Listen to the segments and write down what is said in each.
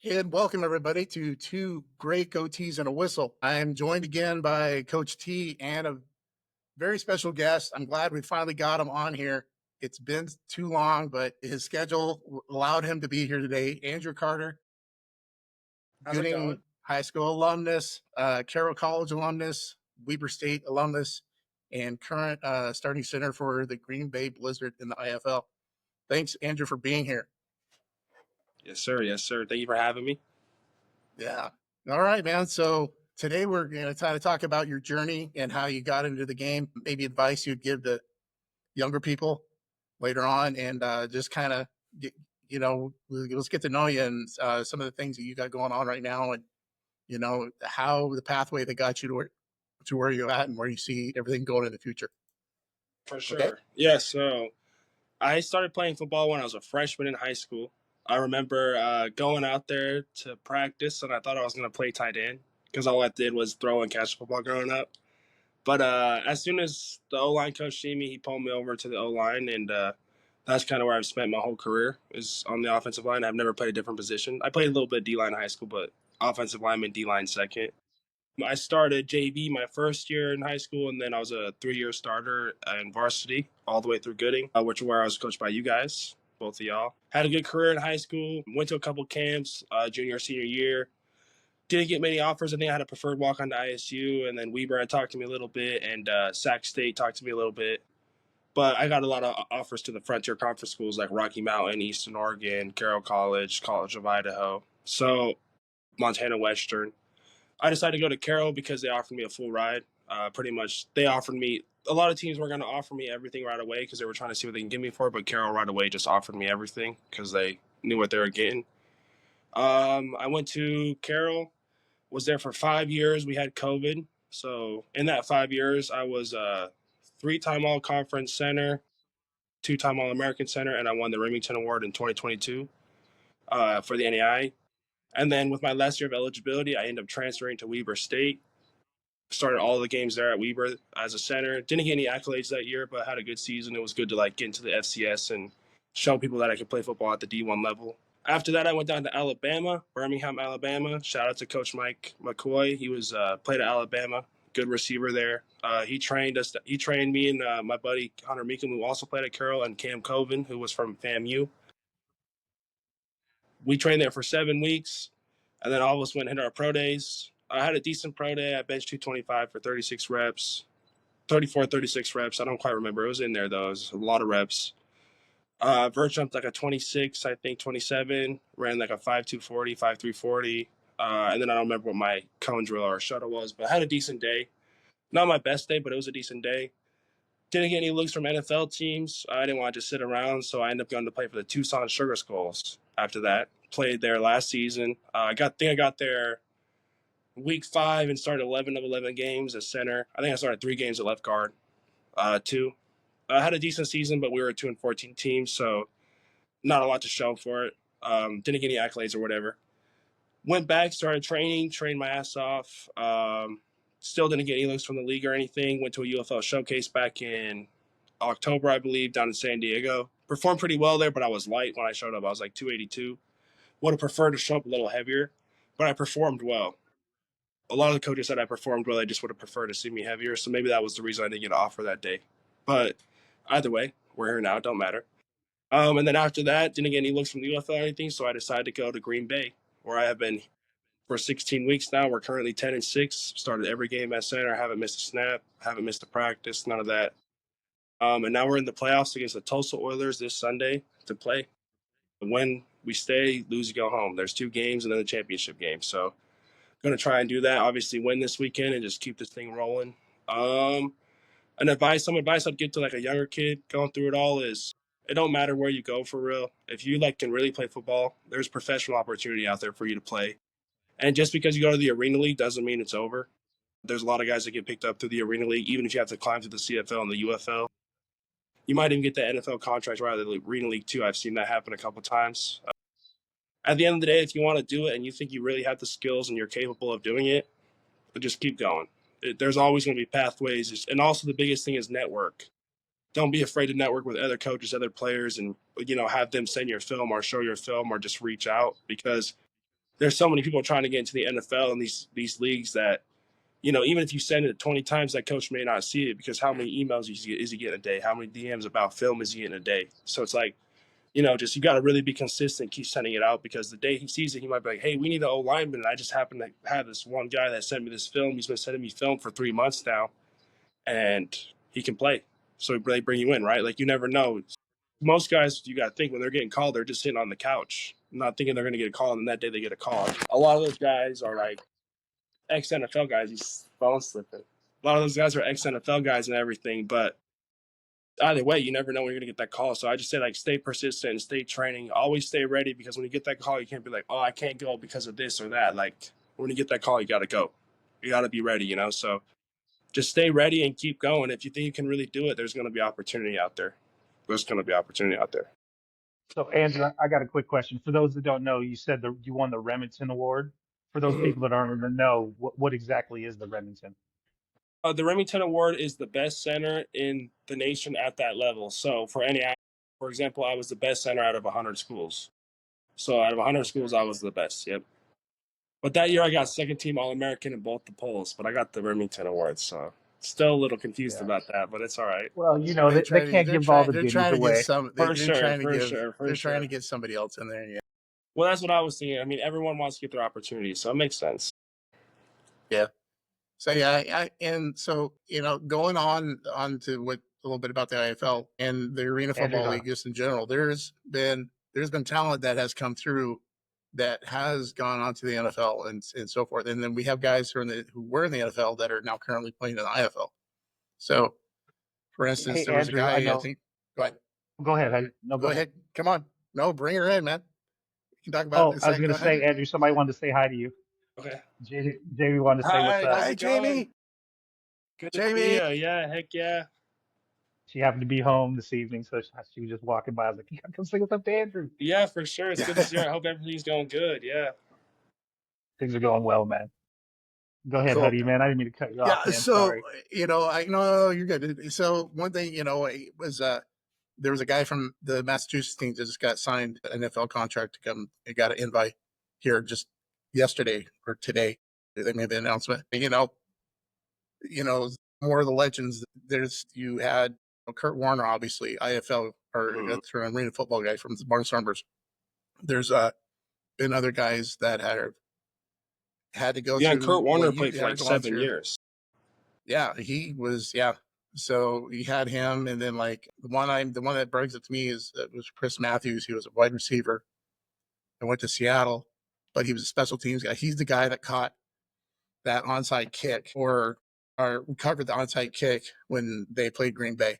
And welcome everybody to Two Great Goatees and a Whistle. I am joined again by Coach T and a very special guest. I'm glad we finally got him on here. It's been too long, but his schedule allowed him to be here today. Andrew Carter, How's it going? Gooding High School alumnus, Carroll College alumnus, Weber State alumnus, and current starting center for the Green Bay Blizzard in the IFL. Thanks, Andrew, for being here. Yes, sir. Yes, sir. Thank you for having me. Yeah. All right, man. So today we're going to kind of talk about your journey and how you got into the game, maybe advice you'd give to younger people later on, and just kind of, let's get to know you and some of the things that you got going on right now, and how the pathway that got you to where you're at and where you see everything going in the future. For sure. Okay. Yeah, so I started playing football when I was a freshman in high school. I remember going out there to practice, and I thought I was going to play tight end because all I did was throw and catch football growing up. But as soon as the O-line coach see me, he pulled me over to the O-line, and that's kind of where I've spent my whole career is on the offensive line. I've never played a different position. I played a little bit D-line in high school, but offensive lineman, D-line second. I started JV my first year in high school, and then I was a 3-year starter in varsity all the way through Gooding, which is where I was coached by you guys, both of y'all. Had a good career in high school. Went to a couple camps, junior, senior year. Didn't get many offers. I think I had a preferred walk on to ISU, and then Weber had talked to me a little bit, and Sac State talked to me a little bit. But I got a lot of offers to the Frontier Conference schools like Rocky Mountain, Eastern Oregon, Carroll College, College of Idaho. So Montana Western. I decided to go to Carroll because they offered me a full ride. Pretty much, they offered me. A lot of teams were going to offer me everything right away because they were trying to see what they can give me for. But Carroll right away just offered me everything because they knew what they were getting. I went to Carroll. Was there for 5 years. We had COVID, so in that 5 years, I was a 3-time All Conference center, 2-time All American center, and I won the Remington Award in 2022 for the NAI. And then with my last year of eligibility, I ended up transferring to Weber State. Started all the games there at Weber as a center. Didn't get any accolades that year, but had a good season. It was good to get into the FCS and show people that I could play football at the D1 level. After that, I went down to Alabama, Birmingham, Alabama. Shout out to Coach Mike McCoy. He was played at Alabama, good receiver there. He trained us. He trained me and my buddy Hunter Meekum, who also played at Carroll, and Cam Coven, who was from FAMU. We trained there for 7 weeks, and then all of us went and hit our pro days. I had a decent pro day. I benched 225 for 36 reps, 34, 36 reps. I don't quite remember. It was in there, though. It was a lot of reps. Vert jumped like a 26, I think 27. Ran like a 5.240, 5.340. And then I don't remember what my cone drill or shuttle was, but I had a decent day. Not my best day, but it was a decent day. Didn't get any looks from NFL teams. I didn't want to just sit around, so I ended up going to play for the Tucson Sugar Skulls after that. Played there last season. I got there week 5 and started 11 of 11 games as center. I think I started 3 games at left guard, 2. I had a decent season, but we were a 2-14 team, so not a lot to show for it. Didn't get any accolades or whatever. Went back, started training, trained my ass off. Still didn't get any looks from the league or anything. Went to a UFL showcase back in October, I believe, down in San Diego. Performed pretty well there, but I was light when I showed up. I was like 282. Would have preferred to show up a little heavier, but I performed well. A lot of the coaches said I performed well. They just would have preferred to see me heavier. So maybe that was the reason I didn't get an offer that day. But either way, we're here now. It don't matter. And then after that, didn't get any looks from the UFL or anything. So I decided to go to Green Bay, where I have been for 16 weeks now. We're currently 10-6. Started every game at center. Haven't missed a snap. Haven't missed a practice. None of that. And now we're in the playoffs against the Tulsa Oilers this Sunday to play. When we stay, lose, you go home. There's 2 games and then the championship game. So going to try and do that. Obviously, win this weekend and just keep this thing rolling. Some advice I'd give to like a younger kid going through it all is it don't matter where you go for real. If you can really play football, there's professional opportunity out there for you to play. And just because you go to the Arena League doesn't mean it's over. There's a lot of guys that get picked up through the Arena League, even if you have to climb through the CFL and the UFL. You might even get the NFL contract right out of the Arena League too. I've seen that happen a couple times. At the end of the day, if you want to do it and you think you really have the skills and you're capable of doing it, just keep going. There's always going to be pathways. And also the biggest thing is network. Don't be afraid to network with other coaches, other players, and have them send your film or show your film or just reach out because there's so many people trying to get into the NFL and these leagues that, you know, even if you send it 20 times, that coach may not see it because how many emails is he getting a day? How many DMs about film is he getting a day? So it's like, you know, just you got to really be consistent, keep sending it out because the day he sees it, he might be like, hey, we need an O lineman. And I just happen to have this one guy that sent me this film. He's been sending me film for 3 months now, and he can play. So they bring you in, right? Like you never know. Most guys, you got to think when they're getting called, they're just sitting on the couch, not thinking they're going to get a call, and that day they get a call. A lot of those guys are like ex NFL guys. He's phone slipping. A lot of those guys are ex NFL guys and everything, but either way, you never know when you're gonna get that call. So I just say like stay persistent and stay training. Always stay ready because when you get that call, you can't be like, oh, I can't go because of this or that. Like when you get that call, you gotta go. You gotta be ready, you know. So just stay ready and keep going. If you think you can really do it, there's gonna be opportunity out there. There's gonna be opportunity out there. So, Andrew, I got a quick question. For those that don't know, you said that you won the Remington Award. For those Mhm. people that aren't in the know, what exactly is the Remington? The Remington Award is the best center in the nation at that level. So for example, I was the best center out of 100 schools. So out of 100 Okay. schools, I was the best. Yep. But that year I got second team All American in both the polls, but I got the Remington Award, so still a little confused Yeah. about that, but it's all right. Well, They they try to can't give all the they're goodies trying to get away. some For sure, for sure, for they're trying to sure. get somebody else in there. Yeah. Well, that's what I was thinking. I mean, everyone wants to get their opportunity, so it makes sense. Yeah. So yeah, and so going on to what a little bit about the IFL and the Arena Andrew, Football League just in general. There's been talent that has come through that has gone on to the NFL and so forth. And then we have guys who were in the NFL that are now currently playing in the IFL. So, for instance, hey, there was a Andrew, I guy I know. think. Go ahead. Go ahead. No, go Go ahead. ahead. Come on. No, bring her in, man. You can talk about it in Oh, a I was second. gonna Go ahead. say, Andrew, somebody wanted to say hi to you. Okay. Jamie wanted to say what's Hi, up. how's Hi, it going? Jamie. Good to see Jamie. you. Yeah, heck yeah. She happened to be home this evening, so she was just walking by. I was like, "You gotta come say what's up to Andrew." Yeah, for sure. It's good to see you. I hope everything's going good. Yeah. Things are going well, man. Go ahead, Cool. Huddy, man. I didn't mean to cut you Yeah. off, man. So, Sorry. I know you're good. So one thing, it was there was a guy from the Massachusetts team that just got signed an NFL contract to come. He got an invite here just yesterday or today. They made the announcement. More of the legends. You had Kurt Warner, obviously IFL or Mhm. that's an arena football guy from the Barnstormers. There's been other guys that had to go Yeah, and through Kurt Warner what you played for had like gone 7 through. years. Yeah, he was. Yeah, so you had him, and then like the one that brings it to me is was Chris Matthews. He was a wide receiver. I went to Seattle, but he was a special teams guy. He's the guy that caught that onside kick or recovered the onside kick when they played Green Bay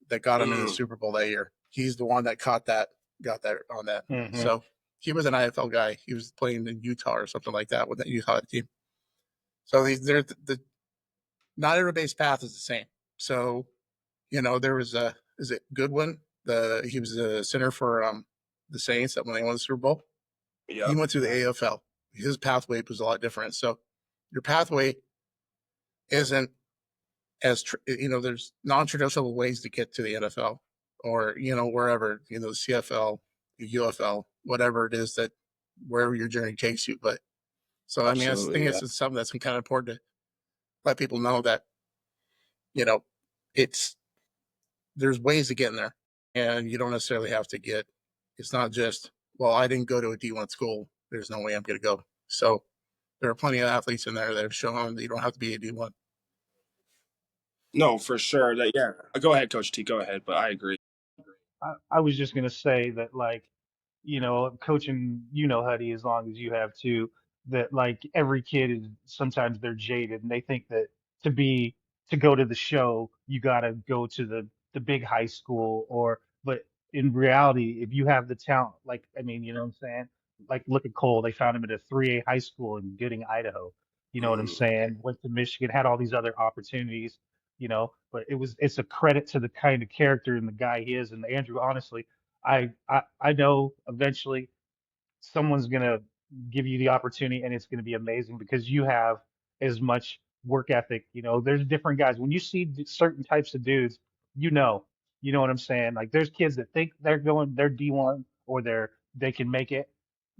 that got him in the Mm. Super Bowl that year. He's the one that got that on that. Hmm. So he was an IFL guy. He was playing in Utah or something like that with that Utah team. So they're not everybody's path is the same. So, there was is it Goodwin? He was a center for the Saints that when they won the Super Bowl. He Yep. went through the Yeah. AFL. His pathway was a lot different. So your pathway isn't there's non-traditional ways to get to the NFL or wherever the CFL, the UFL, whatever it is that wherever your journey takes you. But so I mean, I think Absolutely. Yeah. it's something that's kind of important to let people know that you know it's there's ways to get in there, and you don't necessarily have to get. It's not just I didn't go to a D1 school. There's no way I'm going to go. So there are plenty of athletes in there that have shown that you don't have to be a D1. No, for sure. That yeah. Go ahead, Coach T. Go ahead, but I agree. I was just gonna say that, like, coaching, Huddy, as long as you have too, that like every kid is sometimes they're jaded and they think that to be to go to the show, you gotta go to the big high school but in reality, if you have the talent, like I mean, you know what I'm saying? Like look at Cole, they found him at a 3A high school in Gooding, Idaho. You know what I'm Mm. saying? Went to Michigan, had all these other opportunities, but it's a credit to the kind of character and the guy he is. And Andrew, honestly, I know eventually someone's gonna give you the opportunity and it's gonna be amazing because you have as much work ethic. There's different guys. When you see certain types of dudes, you know, you know what I'm saying? Like there's kids that think they're D1 or they can make it.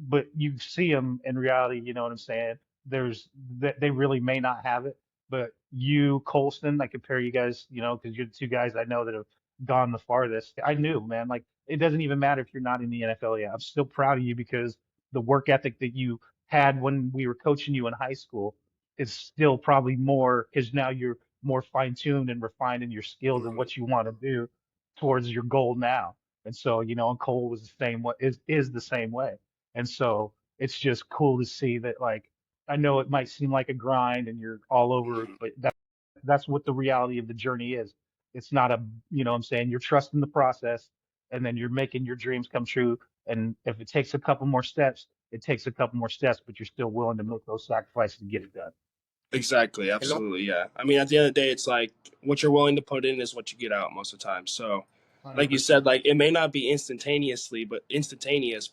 but you see them in reality, you know what I'm saying? There's that they really may not have it, but you, Colston, I compare you guys, you know, because you're the two guys I know that have gone the farthest. I knew, man, like it doesn't even matter if you're not in the NFL yet. I'm still proud of you because the work ethic that you had when we were coaching you in high school is still probably more because now you're more fine-tuned and refined in your skills and Mhm. what you want to do towards your goal now. And so, you know, and Cole was the same way, is the same way. And so it's just cool to see that, like, I know it might seem like a grind and you're all over, Mhm. but that's what the reality of the journey is. It's not a, you know what I'm saying? You're trusting the process and then you're making your dreams come true. And if it takes a couple more steps, it takes a couple more steps, but you're still willing to make those sacrifices to get it done. Exactly, You know, absolutely, yeah. I mean, at the end of the day, it's like what you're willing to put in is what you get out most of the time. So, like you 100%. said, like it may not be instantaneous, but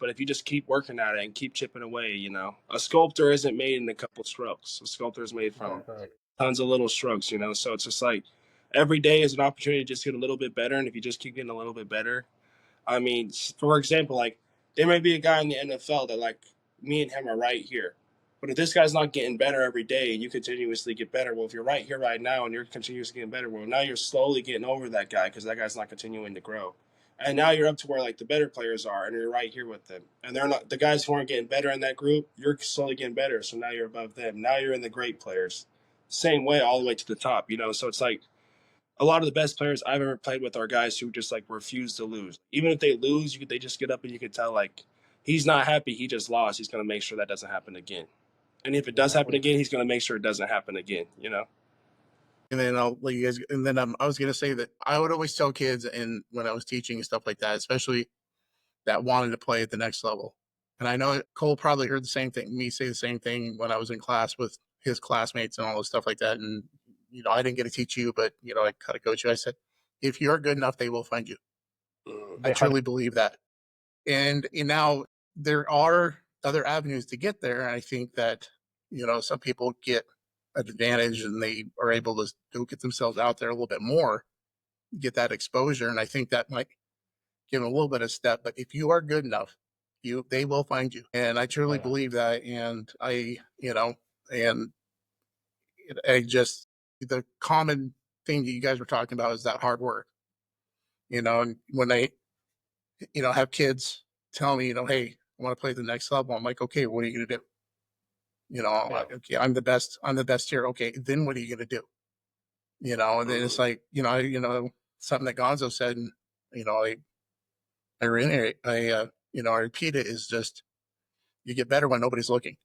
if you just keep working at it and keep chipping away, you know, a sculptor isn't made in a couple strokes. A sculptor is made from Right. tons of little strokes, you know. So it's just like every day is an opportunity to just get a little bit better, and if you just keep getting a little bit better, I mean, for example, like there may be a guy in the NFL that like me and him are right here. But if this guy's not getting better every day and you continuously get better, well, if you're right here right now and you're continuously getting better, well, now you're slowly getting over that guy because that guy's not continuing to grow. And now you're up to where like the better players are and you're right here with them. And they're not the guys who aren't getting better in that group, you're slowly getting better. So now you're above them. Now you're in the great players. Same way all the way to the top, you know? So it's like a lot of the best players I've ever played with are guys who just like refuse to lose. Even if they lose, they just get up and you can tell like he's not happy. He just lost. He's gonna make sure that doesn't happen again. And if it does happen Exactly. again, he's gonna make sure it doesn't happen again. You know. and then I'll let you guys. And then I was gonna say that I would always tell kids, and when I was teaching and stuff like that, especially that wanted to play at the next level. And I know Cole probably heard the same thing, me say the same thing when I was in class with his classmates and all this stuff like that. And I didn't get to teach you, but I kind of coach you. I said, if you're good enough, they will find you. I Mm. They 100. truly believe that. And now there are other avenues to get there. And I think that, some people get an advantage and they are able to get themselves out there a little bit more, get that exposure. And I think that might give them a little bit of step. But if you are good enough, they will find you. And I Oh truly yeah. believe that. And and I just, the common thing that you guys were talking about is that hard work, and when they, have kids tell me, hey, I want to play the next level. I'm like, okay, what are you going to do? Yeah. Okay, I'm the best. I'm the best here. Okay, then what are you going to do? And then it's Mm. like, something that Gonzo said, and I reiterate, I repeat it, is just you get better when nobody's looking.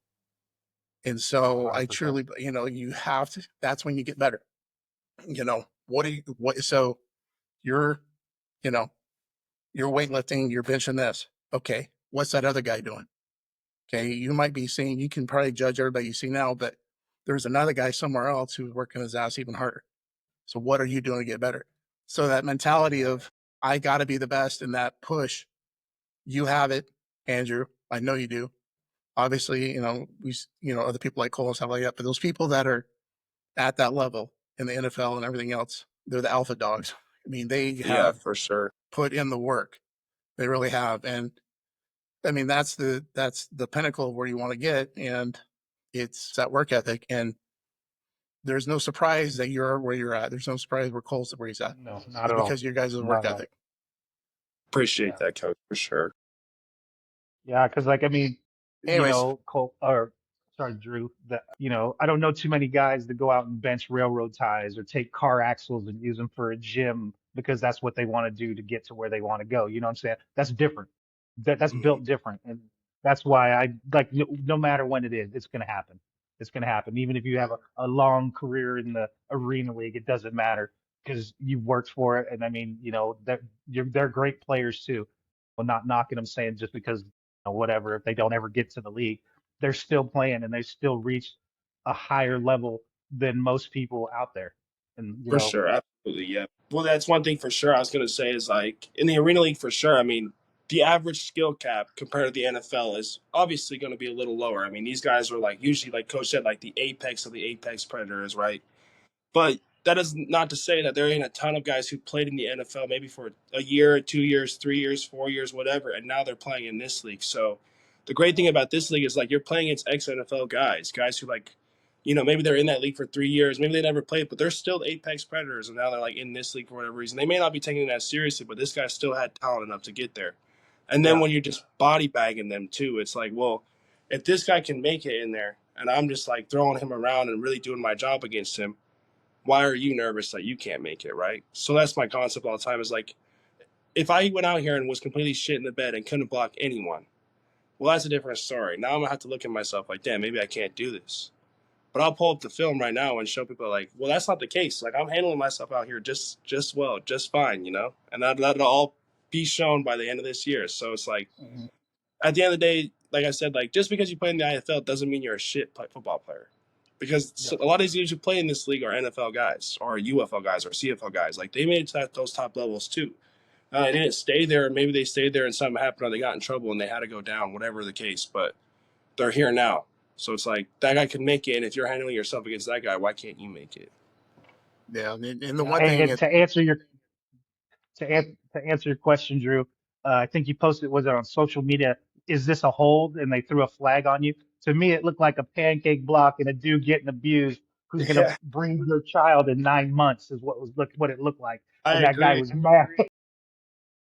And so I 100%. truly, you have to. That's when you get better. What do you what? So you're, you know, you're weightlifting, you're benching this. Okay, what's that other guy doing? Okay, you might be seeing, you can probably judge everybody you see now, but there's another guy somewhere else who's working his ass even harder. So what are you doing to get better? So that mentality Exactly. of I got to be the best, and that push, you have it, Andrew. I know you do. Obviously, other people like Cole and stuff like that, but those people that are at that level in the NFL and everything else, they're the alpha dogs. I mean, they Yeah, have for sure. put in the work. They really have. And I mean, that's the pinnacle of where you want to get. And it's that work ethic. And there's no surprise that you're where you're at. There's no surprise where Cole's where he's at. No, not It's at all. because of your guys' Not work at all. ethic. Appreciate Yeah. that, coach, for sure. Yeah, because like I mean, Anyways, Cole or sorry, Drew, that I don't know too many guys that go out and bench railroad ties or take car axles and use them for a gym because that's what they want to do to get to where they want to go. You know what I'm saying? That's different. That's Mm. built different, and that's why I like no matter when it is, it's gonna happen. It's gonna happen. Even if you have a long career in the arena league, it doesn't matter because you've worked for it. And I mean, they're great players too. Well, not knocking them, saying just because whatever, if they don't ever get to the league, they're still playing and they still reach a higher level than most people out there. And For sure, absolutely, yeah. Well, that's one thing for sure. I was gonna say is like in the arena league for sure. I mean, the average skill cap compared to the NFL is obviously going to be a little lower. I mean, these guys are like usually, like Coach said, like the apex of the apex predators, right? But that is not to say that there ain't a ton of guys who played in the NFL maybe for a year, 2 years, 3 years, 4 years, whatever, and now they're playing in this league. So the great thing about this league is like you're playing against ex-NFL guys who like, maybe they're in that league for 3 years, maybe they never played, but they're still the apex predators, and now they're like in this league for whatever reason. They may not be taking it as seriously, but this guy still had talent enough to get there. And then Yeah. when you're just body bagging them too, it's like, well, if this guy can make it in there, and I'm just like throwing him around and really doing my job against him, why are you nervous that you can't make it, right? So that's my concept all the time is like, if I went out here and was completely shit in the bed and couldn't block anyone, well, that's a different story. Now I'm gonna have to look at myself like, damn, maybe I can't do this. But I'll pull up the film right now and show people like, well, that's not the case. Like I'm handling myself out here just well, just fine, and that'll all be shown by the end of this year. So it's like, at the end of the day, like I said, like just because you play in the IFL doesn't mean you're a shit football player. Because a lot of these dudes who play in this league are NFL guys or UFL guys or CFL guys. Like they made it to those top levels too. They didn't stay there. Maybe they stayed there and something happened or they got in trouble and they had to go down, whatever the case. But they're here now. So it's like that guy can make it. And if you're handling yourself against that guy, why can't you make it? Yeah. And the one thing And to answer your question, Drew, I think you posted, was it on social media? Is this a hold? And they threw a flag on you. To me, it looked like a pancake block and a dude getting abused who's going to Yeah, bring your child in 9 months is what it looked like. I And that guy agree. was mad.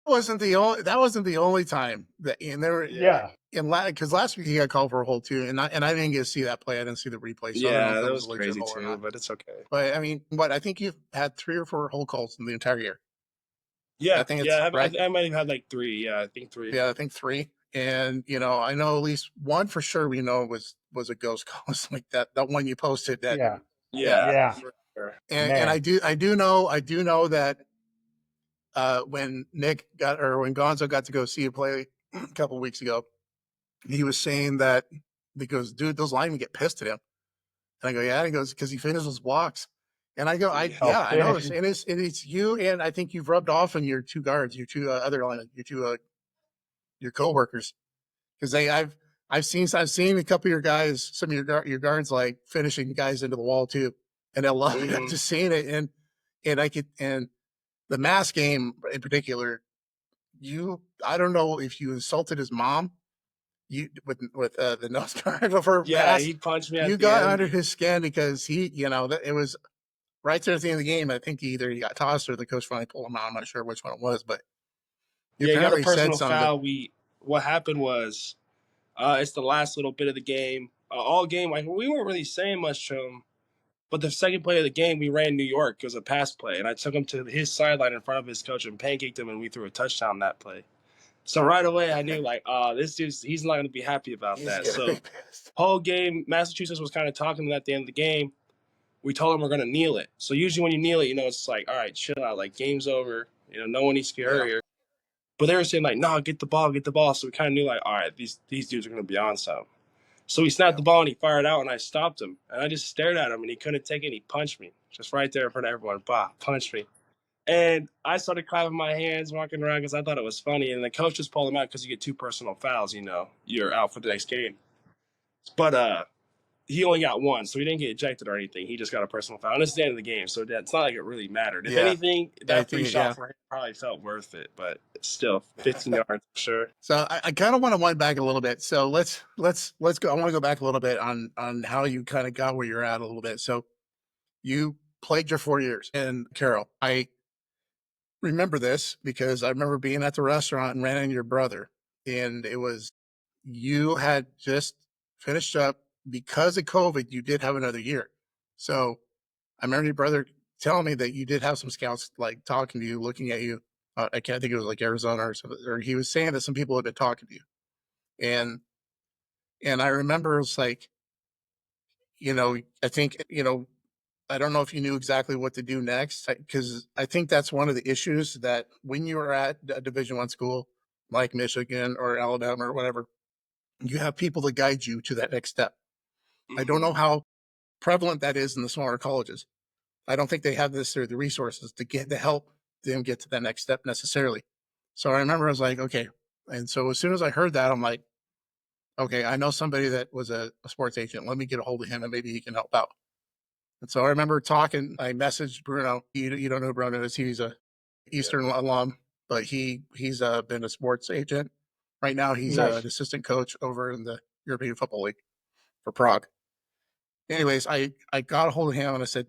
that wasn't the only time that, and there were, Yeah. because last week he got called for a hold too, and I didn't get to see that play. I didn't see the replay, so I don't know Yeah, if that was was a legit crazy hold or too, not. but it's okay. But I mean, I think you've had 3 or 4 hold calls in the entire year. Yeah, I think it's yeah, right. I might have had like 3. Yeah, I think 3. Yeah, I think 3. And I know at least one for sure. We know was a ghost call. It's like that one you posted. That Yeah. Yeah, Yeah. for sure. and I do know that when when Gonzo got to go see a play a couple weeks ago, he was saying that because dude, those linemen get pissed at him. And I go, yeah. And he goes, because he finishes blocks. And I go, Oh, I know. finish. And it's you, and I think you've rubbed off on your 2 guards, your 2 other line, your coworkers, because I've seen a couple of your guys, some of your guards like finishing guys into the wall too, and I love it. I'm just seeing it, and the mass game in particular. I don't know if you insulted his mom, with the nose guard over Yeah, mass. he punched me at You the got end. under his skin because it was right there at the end of the game. I think either he got tossed or the coach finally pulled him out. I'm not sure which one it was, but you Yeah, he got a apparently said personal something. foul. What happened was, it's the last little bit of the game. All game, like we weren't really saying much to him, but the second play of the game, we ran New York. It was a pass play, and I took him to his sideline in front of his coach and pancaked him, and we threw a touchdown that play. So right away, I knew like, this he's not going to be happy about He's that. gonna So be pissed. whole game, Massachusetts was kind of talking to him at the end of the game. We told him we're going to kneel it. So usually when you kneel it, it's like, all right, chill out, like game's over. No one needs to get hurt here. But they were saying like, no, get the ball. So we kind of knew like, all right, these dudes are going to be on some. So he snapped the ball and he fired out and I stopped him. And I just stared at him and he couldn't take it and he punched me. Just right there in front of everyone. Bah, punched me. And I started clapping my hands, walking around because I thought it was funny. And the coach just pulled him out because you get 2 personal fouls, you're out for the next game. But he only got 1, so he didn't get ejected or anything. He just got a personal foul. And it's the end of the game, so it's not like it really mattered. If anything, that free shot for him probably felt worth it, but still, 15 yards for sure. So I kind of want to wind back a little bit. So let's go. I want to go back a little bit on how you kind of got where you're at a little bit. So you played your 4 years in Carroll. I remember this because I remember being at the restaurant and ran into your brother, and it was you had just finished up because of COVID. You did have another year, so I remember your brother telling me that you did have some scouts like talking to you, looking at you. I can't think it was like Arizona or something, or he was saying that some people had been talking to you, and I remember it was like, I think I don't know if you knew exactly what to do next, because I think that's one of the issues that when you are at a Division I school like Michigan or Alabama or whatever, you have people to guide you to that next step. I don't know how prevalent that is in the smaller colleges. I don't think they have the resources to help them get to that next step necessarily. So I remember I was like, okay. And so as soon as I heard that, I'm like, okay, I know somebody that was a sports agent. Let me get a hold of him and maybe he can help out. And so I remember talking, I messaged Bruno. You don't know who Bruno is. He's a Eastern alum, but he's been a sports agent Right now, he's Nice. an assistant coach over in the European Football League for Prague. Anyways, I got a hold of him and I said,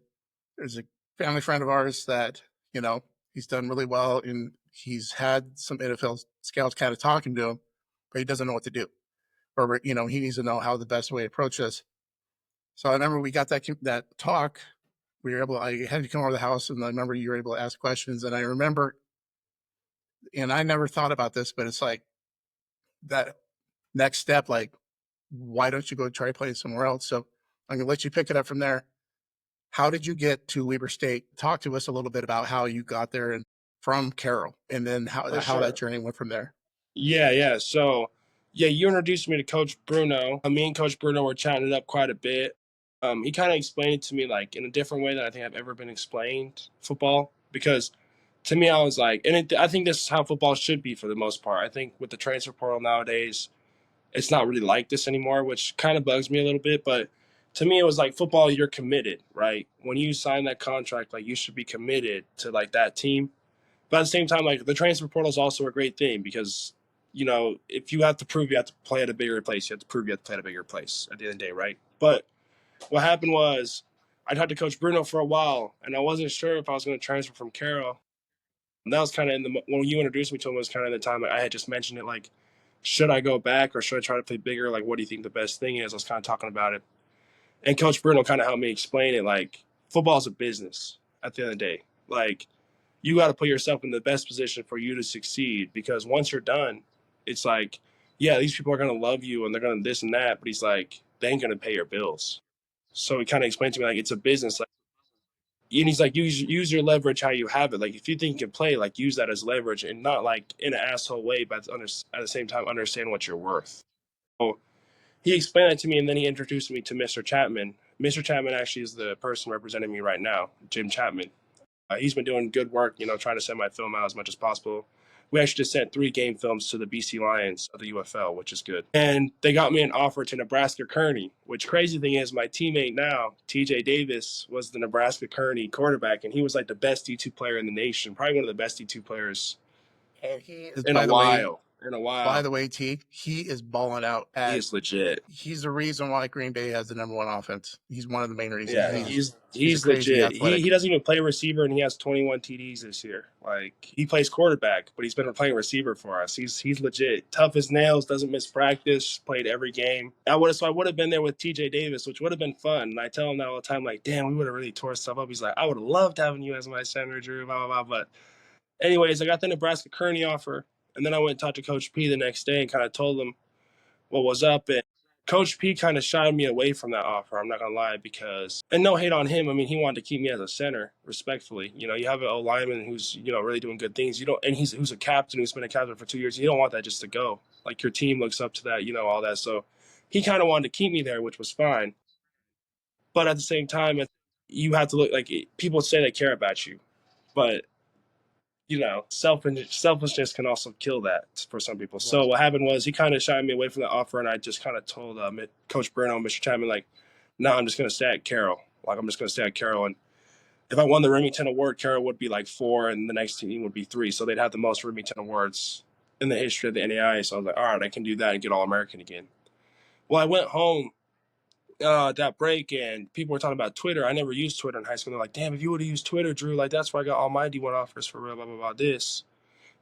there's a family friend of ours that, you know, he's done really well and he's had some NFL scouts kind of talking to him, but he doesn't know what to do. Or, you know, he needs to know how the best way to approach this. So I remember we got that talk. We were able, I had to come over to the house and I remember you were able to ask questions. And I remember, and I never thought about this, but it's like that next step, like, why don't you go try playing somewhere else? So I'm going to let you pick it up from there. How did you get to Weber State? Talk to us a little bit about how you got there and from Carroll, and then how For how that sure. journey went from there. Yeah. So, yeah, you introduced me to Coach Bruno. Me and Coach Bruno were chatting it up quite a bit. He kind of explained it to me like in a different way than I think I've ever been explained football. Because to me, I was like, I think this is how football should be for the most part. I think with the transfer portal nowadays, it's not really like this anymore, which kind of bugs me a little bit. But to me, it was like football, you're committed, right? When you sign that contract, like you should be committed to like that team. But at the same time, like the transfer portal is also a great thing because, you know, if you have to prove you have to play at a bigger place, you have to prove you have to play at a bigger place at the end of the day, right? But what happened was I talked to Coach Bruno for a while, and I wasn't sure if I was going to transfer from Carroll. And that was kind of when you introduced me to him, was kind of the time I had just mentioned it, like, should I go back or should I try to play bigger? Like, what do you think the best thing is? I was kind of talking about it. And Coach Bruno kind of helped me explain it. Like, football is a business at the end of the day. Like, you got to put yourself in the best position for you to succeed because once you're done, it's like, yeah, these people are going to love you and they're going to this and that. But he's like, they ain't going to pay your bills. So he kind of explained to me, like, it's a business. Like, and he's like, use your leverage how you have it. Like, if you think you can play, like, use that as leverage and not like in an asshole way, but at the same time, understand what you're worth. So he explained that to me, and then he introduced me to Mr. Chapman. Mr. Chapman actually is the person representing me right now, Jim Chapman. He's been doing good work, you know, trying to send my film out as much as possible. We actually just sent 3 game films to the BC Lions of the UFL, which is good. And they got me an offer to Nebraska Kearney, which crazy thing is my teammate now, TJ Davis, was the Nebraska Kearney quarterback, and he was like the best D2 player in the nation, probably one of the best D2 players And he is, in by a the way, while. by the way, T, he is balling out. He is legit. He's the reason why Green Bay has the number 1 offense. He's one of the main reasons. Yeah, he's crazy legit. athletic. He doesn't even play receiver, and he has 21 TDs this year. Like, he plays quarterback, but he's been playing receiver for us. He's legit. Tough as nails, doesn't miss practice, played every game. I would have been there with TJ Davis, which would have been fun. And I tell him that all the time, like, damn, we would have really tore stuff up. He's like, I would have loved having you as my center, Drew, blah, blah, blah. But anyways, I got the Nebraska Kearney offer, and then I went and talked to Coach P the next day and kind of told him what was up. And Coach P kind of shied me away from that offer. I'm not gonna lie, because, and no hate on him. I mean, he wanted to keep me as a center, respectfully. You know, you have an O lineman who's, you know, really doing good things. You don't, and who's a captain who's been a captain for 2 years. You don't want that just to go. Like, your team looks up to that, you know, all that. So he kind of wanted to keep me there, which was fine. But at the same time, you have to look like people say they care about you, but you know, selfishness can also kill that for some people. So what happened was he kind of shied me away from the offer, and I just kind of told Coach Bruno and Mr. Chapman, like, no, I'm just going to stay at Carroll. Like, I'm just going to stay at Carroll. And if I won the Remington Award, Carroll would be like 4, and the next team would be 3. So they'd have the most Remington Awards in the history of the NAI. So I was like, all right, I can do that and get All-American again. Well, I went home that break, and people were talking about Twitter. I never used Twitter in high school. They're like, damn, if you would have used Twitter, Drew, like, that's where I got all my D1 offers for real, blah, blah, blah, this.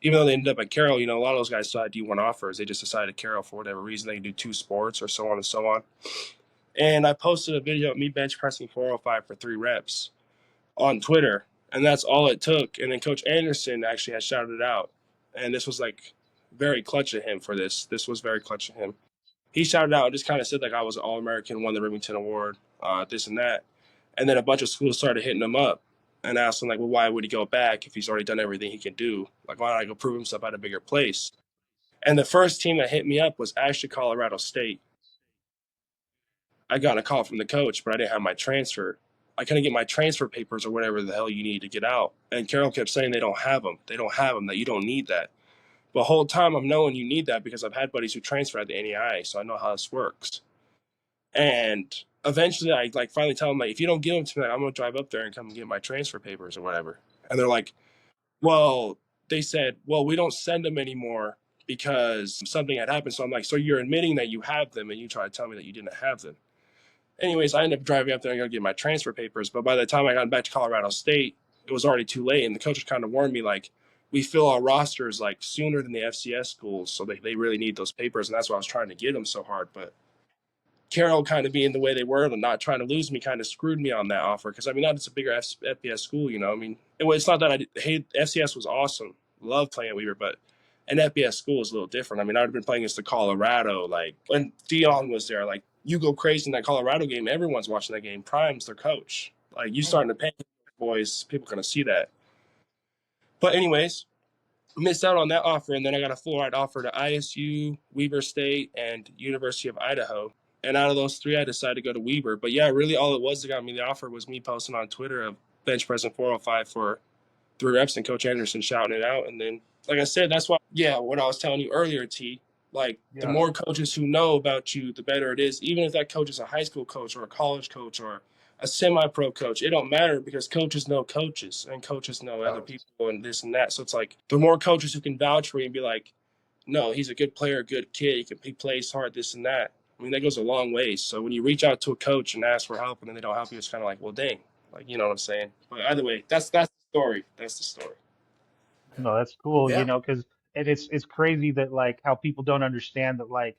Even though they ended up at Carroll, you know, a lot of those guys still had D1 offers. They just decided Carroll for whatever reason. They can do 2 sports or so on and so on. And I posted a video of me bench pressing 405 for 3 reps on Twitter, and that's all it took. And then Coach Anderson actually had shouted it out. And this was like very clutch of him for this. This was very clutch of him. He shouted out and just kind of said like I was an All-American, won the Remington Award, this and that. And then a bunch of schools started hitting him up and asking like, well, why would he go back if he's already done everything he can do? Like, why not go prove himself at a bigger place? And the first team that hit me up was actually Colorado State. I got a call from the coach, but I didn't have my transfer. I couldn't get my transfer papers or whatever the hell you need to get out. And Carroll kept saying they don't have them. They don't have them, that you don't need that. But the whole time I'm knowing you need that because I've had buddies who transfer at the NEI, so I know how this works. And eventually I like finally tell them, like, if you don't give them to me, like, I'm going to drive up there and come and get my transfer papers or whatever. And they're like, well, they said, well, we don't send them anymore because something had happened. So I'm like, so you're admitting that you have them, and you try to tell me that you didn't have them. Anyways, I ended up driving up there and go get my transfer papers. But by the time I got back to Colorado State, it was already too late. And the coach kind of warned me, like, we fill our rosters like sooner than the FCS schools. So they really need those papers. And that's why I was trying to get them so hard. But Carroll kind of being the way they were and not trying to lose me kind of screwed me on that offer. Because, I mean, not it's a bigger FBS school, you know. I mean, it's not that I hate FCS was awesome. Love playing at Weber, but an FBS school is a little different. I mean, I'd have been playing against the Colorado. Like, when Dion was there, like, you go crazy in that Colorado game. Everyone's watching that game. Prime's their coach. Like, you starting to pay boys. People going to see that. But anyways, missed out on that offer. And then I got a full-ride offer to ISU, Weber State, and University of Idaho. And out of those three, I decided to go to Weber. But yeah, really all it was that got me the offer was me posting on Twitter of bench press and 405 for 3 reps and Coach Anderson shouting it out. And then, like I said, that's why, yeah, what I was telling you earlier, T, like the more coaches who know about you, the better it is. Even if that coach is a high school coach or a college coach or a semi-pro coach, it don't matter because coaches know coaches and coaches know other people and this and that. So it's like the more coaches who can vouch for you and be like, no, he's a good player, good kid. He plays hard, this and that. I mean, that goes a long way. So when you reach out to a coach and ask for help and then they don't help you, it's kind of like, well, dang, like, you know what I'm saying? But either way, that's the story. That's the story. No, that's cool, Yeah. because it's crazy that like how people don't understand that like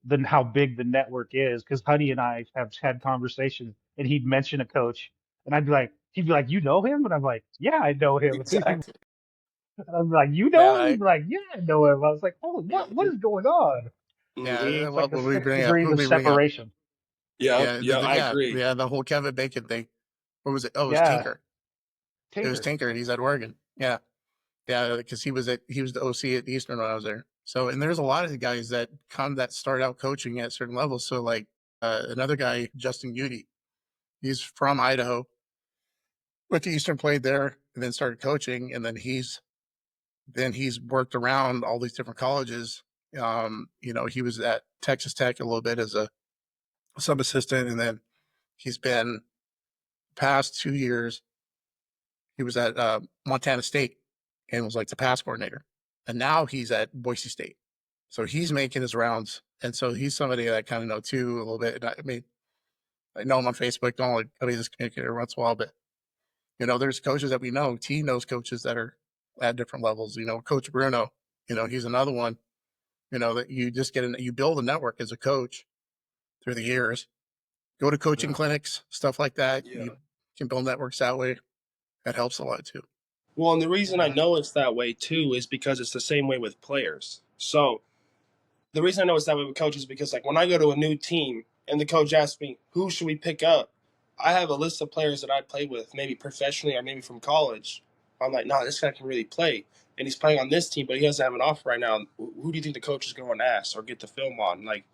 then how big the network is. Because Huddy and I have had conversations, and he'd mention a coach, and he'd be like, you know him, and I'm like, yeah, I know him. Exactly. And I'm like, you know Yeah. him? He'd be like, yeah, I know him. I was like, oh, what is going on? Yeah. It's Well, like the when we 6 bring up, degrees when of we bring up, separation. Yeah, I agree. yeah, the whole Kevin Bacon thing. What was it? Oh, it was Yeah, Tinker. It was Tinker. Tinker, and he's at Oregon. Yeah. Yeah, because he was the OC at Eastern when I was there. So, and there's a lot of the guys that start out coaching at certain levels. So, like another guy, Justin Udy, he's from Idaho, went to Eastern, played there, and then started coaching, and then he's worked around all these different colleges. He was at Texas Tech a little bit as a sub assistant, and then he's been past 2 years. He was at Montana State and was like the pass coordinator, and now he's at Boise State. So he's making his rounds, and so he's somebody that I kind of know too a little bit. And I mean, I know him on Facebook. Don't like I mean, just communicate every once in a while, but there's coaches that we know. T knows coaches that are at different levels. Coach Bruno. He's another one. That you just you build a network as a coach through the years. Go to coaching clinics, stuff like that. Yeah. You can build networks that way. That helps a lot too. Well, and the reason I know it's that way too is because it's the same way with players. So the reason I know it's that way with coaches is because like when I go to a new team and the coach asks me, who should we pick up? I have a list of players that I played with, maybe professionally or maybe from college. I'm like, nah, this guy can really play. And he's playing on this team, but he doesn't have an offer right now. Who do you think the coach is going to ask or get the film on? Like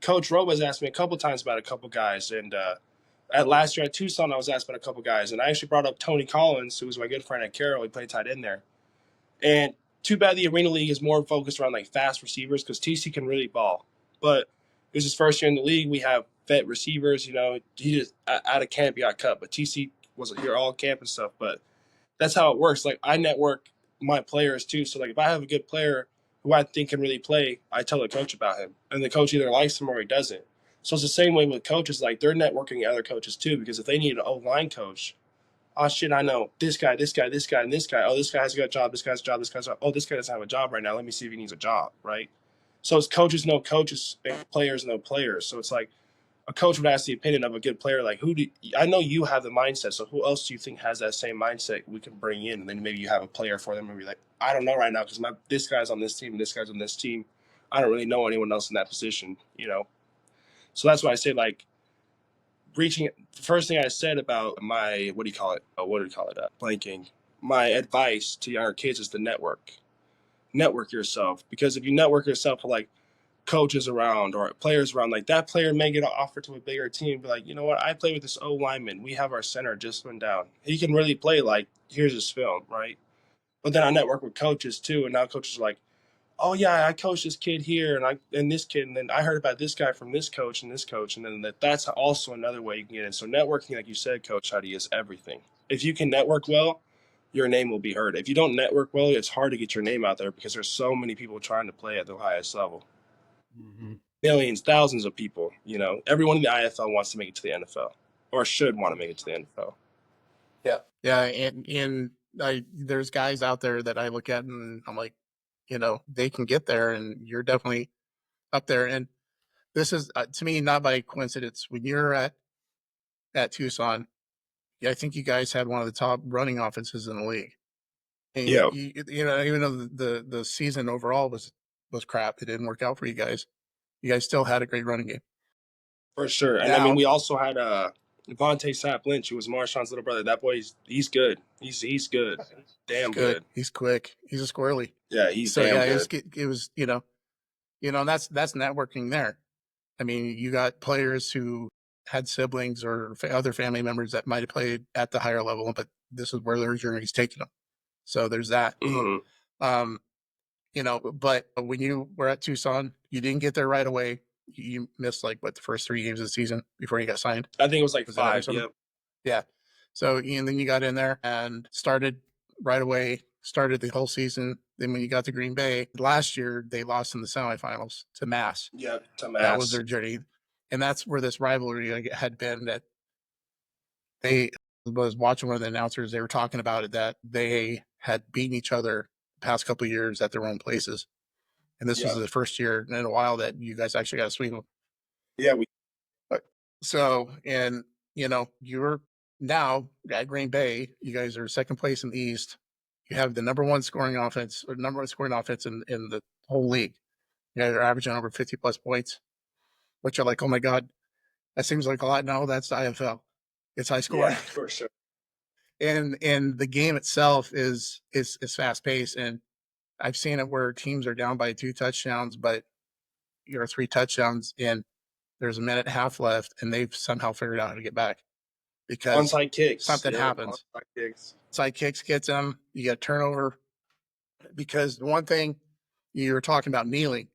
Coach Rowe has asked me a couple times about a couple guys. And at last year at Tucson, I was asked about a couple guys. And I actually brought up Tony Collins, who was my good friend at Carroll. He played tight end there. And too bad the Arena League is more focused around like fast receivers because TC can really ball. But it was his first year in the league. We have vet receivers. He just out of camp he got cut, but TC was here all camp and stuff. But that's how it works. Like I network my players too. So like if I have a good player who I think can really play, I tell the coach about him, and the coach either likes him or he doesn't. So it's the same way with coaches. Like they're networking other coaches too, because if they need an O-line coach, oh shit, I know this guy, this guy, this guy, and this guy. Oh, this guy has a good job. This guy's a job. This guy's a job. Oh, this guy doesn't have a job right now. Let me see if he needs a job, right? So it's coaches know coaches and players know players. So it's like a coach would ask the opinion of a good player. Like I know you have the mindset. So who else do you think has that same mindset we can bring in? And then maybe you have a player for them and be like, I don't know right now because this guy's on this team and this guy's on this team. I don't really know anyone else in that position, So that's why I say like, the first thing I said about my blanking, my advice to our kids is to network yourself, because if you network yourself with like coaches around or players around, like that player may get offered to a bigger team, be like, you know what, I play with this O lineman, we have our center just went down, he can really play, like here's his film, right? But then I network with coaches too, and now coaches are like, oh yeah, I coached this kid here and this kid, and then I heard about this guy from this coach, and then that's also another way you can get in. So networking, like you said, Coach Huddy, is everything. If you can network well, your name will be heard. If you don't network well, it's hard to get your name out there because there's so many people trying to play at the highest level. Mm-hmm. Millions, thousands of people. You know, everyone in the IFL wants to make it to the NFL or should want to make it to the NFL. Yeah, and there's guys out there that I look at and I'm like, they can get there, and you're definitely up there. And this is to me not by coincidence. When you're at Tucson, I think you guys had one of the top running offenses in the league. And Yeah. even though the season overall was crap, it didn't work out for you guys. You guys still had a great running game. For sure. And I mean, we also had Devontae Sapp Lynch, who was Marshawn's little brother. That boy, he's good. He's good. Damn good. He's quick. He's a squirrely. Yeah, he's damn good. It was and that's networking there. I mean, you got players who had siblings or other family members that might have played at the higher level, but this is where their journey's taking them. So there's that. Mm-hmm. But when you were at Tucson, you didn't get there right away. You missed the first 3 games of the season before you got signed. I think it was 5. Yeah. So and then you got in there and started right away. Started the whole season. Then when you got to Green Bay last year, they lost in the semifinals to Mass. Yeah, to Mass. That was their journey, and that's where this rivalry had been. That they was watching one of the announcers. They were talking about it, that they had beaten each other the past couple of years at their own places, and this was the first year in a while that you guys actually got to sweep them. Yeah, so and you're now at Green Bay. You guys are second place in the East. You have the number one scoring offense in the whole league. You guys are averaging over 50 plus points, which are like, oh my God, that seems like a lot. No, that's the IFL. It's high scoring. Yeah, for sure. And the game itself is fast paced. And I've seen it where teams are down by 2 touchdowns, but 3 touchdowns and there's a minute and a half left, and they've somehow figured out how to get back because onside kicks. Something happens. Onside kicks gets them. You get a turnover because the one thing you were talking about kneeling,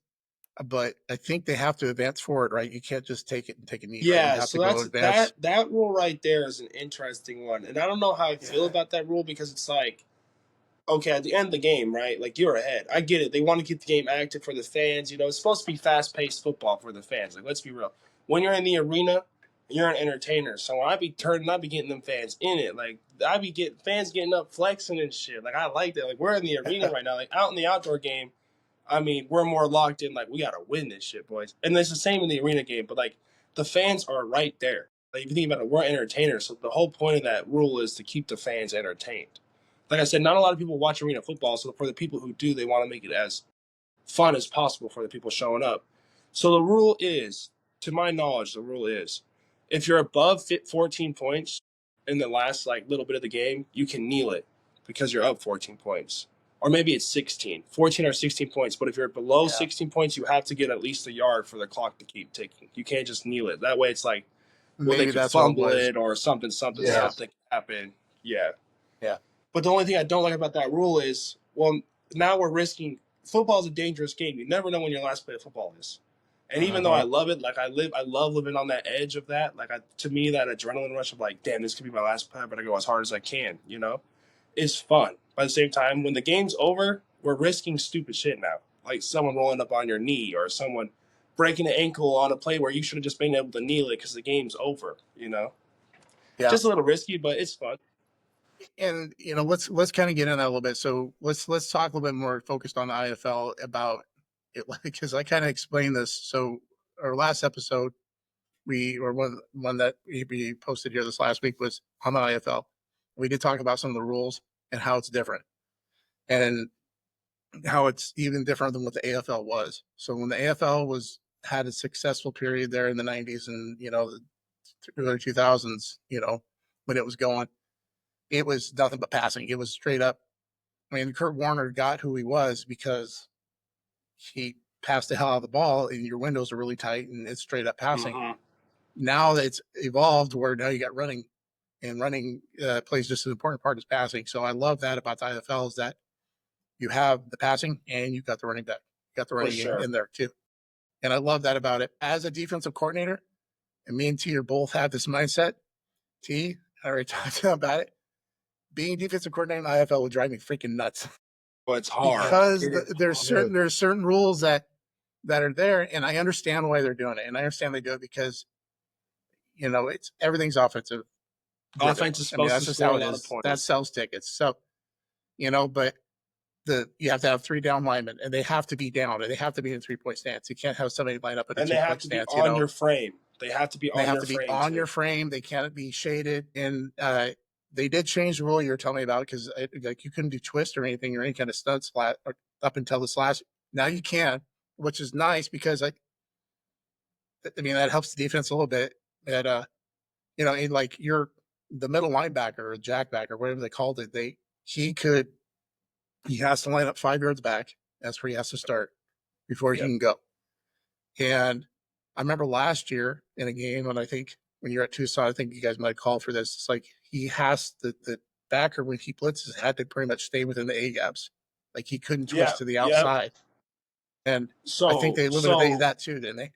but I think they have to advance forward, right? You can't just take it and take a knee. Yeah, so that rule right there is an interesting one, and I don't know how I feel about that rule because it's like, okay, at the end of the game, right? Like, you're ahead. I get it. They want to keep the game active for the fans. It's supposed to be fast-paced football for the fans. Like, let's be real. When you're in the arena, you're an entertainer. So when I be getting them fans in it. Like, I be getting fans getting up, flexing and shit. Like, I like that. Like, we're in the arena right now. Like, out in the outdoor game, I mean, we're more locked in. Like, we got to win this shit, boys. And it's the same in the arena game. But, like, the fans are right there. Like, if you think about it, we're entertainers. So the whole point of that rule is to keep the fans entertained. Like I said, not a lot of people watch arena football, so for the people who do, they want to make it as fun as possible for the people showing up. So the rule is, to my knowledge, if you're above 14 points in the last little bit of the game, you can kneel it because you're up 14 points. Or maybe it's 14 or 16 points. But if you're below 16 points, you have to get at least a yard for the clock to keep ticking. You can't just kneel it. That way it's like, well, they could fumble it or something can happen. Yeah. Yeah. But the only thing I don't like about that rule is, well, now we're risking. Football is a dangerous game. You never know when your last play of football is. And even though I love it, I love living on that edge of that. To me, that adrenaline rush of damn, this could be my last play. I better go as hard as I can. It's fun. By the same time, when the game's over, we're risking stupid shit now. Like someone rolling up on your knee or someone breaking an ankle on a play where you should have just been able to kneel it because the game's over. Yeah. Just a little risky, but it's fun. And let's kind of get in that a little bit. So let's talk a little bit more focused on the IFL about it, because I kind of explained this. So our last episode, one that we posted here this last week was on the IFL. We did talk about some of the rules and how it's different, and how it's even different than what the AFL was. So when the AFL had a successful period there in the 90s and the early 2000s, when it was going, it was nothing but passing. It was straight up. I mean, Kurt Warner got who he was because he passed the hell out of the ball and your windows are really tight and it's straight up passing. Mm-hmm. Now it's evolved where now you got running, and running plays just as important part as passing. So I love that about the IFL is that you have the passing and you've got the running back. You got the running game in there too. And I love that about it. As a defensive coordinator, and me and T are both have this mindset. T, I already talked about it. being defensive coordinator in the IFL would drive me freaking nuts But it's hard. because It is there's hard. certain rules that are there, and I understand why they're doing it, and I understand they do it because it's everything's offensive. Offense is I mean, supposed that's to just score how a it lot of is. That points. sells tickets. So but you have to have 3 down linemen, and they have to be down, and they have to be in 3-point stance. You can't have somebody line up at a And they have 2-point to be stance. on your frame. They have to be They on have your to be frame on too. your frame. They can't be shaded. And they did change the rule you were telling me about because like you couldn't do twist or anything or any kind of stunt splat up until this last. Now you can, which is nice because I mean that helps the defense a little bit. And in like the middle linebacker or jackback or whatever they called it, he has to line up 5 yards back. That's where he has to start before he Yep. can go. And I remember last year in a game, and I think when you're at Tucson, I think you guys might call for this. It's like he has the backer when he blitzes had to pretty much stay within the A gaps. Like he couldn't twist to the outside. And I think they eliminated that too, didn't they?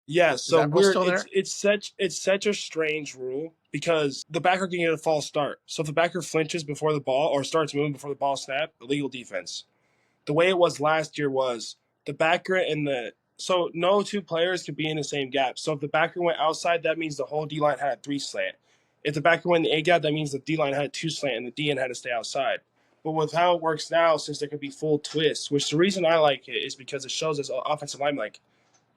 Yeah, Is so that rule still there? it's such a strange rule because the backer can get a false start. So if the backer flinches before the ball or starts moving before the ball snap, illegal defense. The way it was last year was the backer and so no 2 players could be in the same gap. So if the backer went outside, that means the whole D line had a 3 slant. If the backer went in the A gap, that means the D line had a 2 slant and the DN had to stay outside. But with how it works now, since there could be full twists, which the reason I like it is because it shows us offensive line like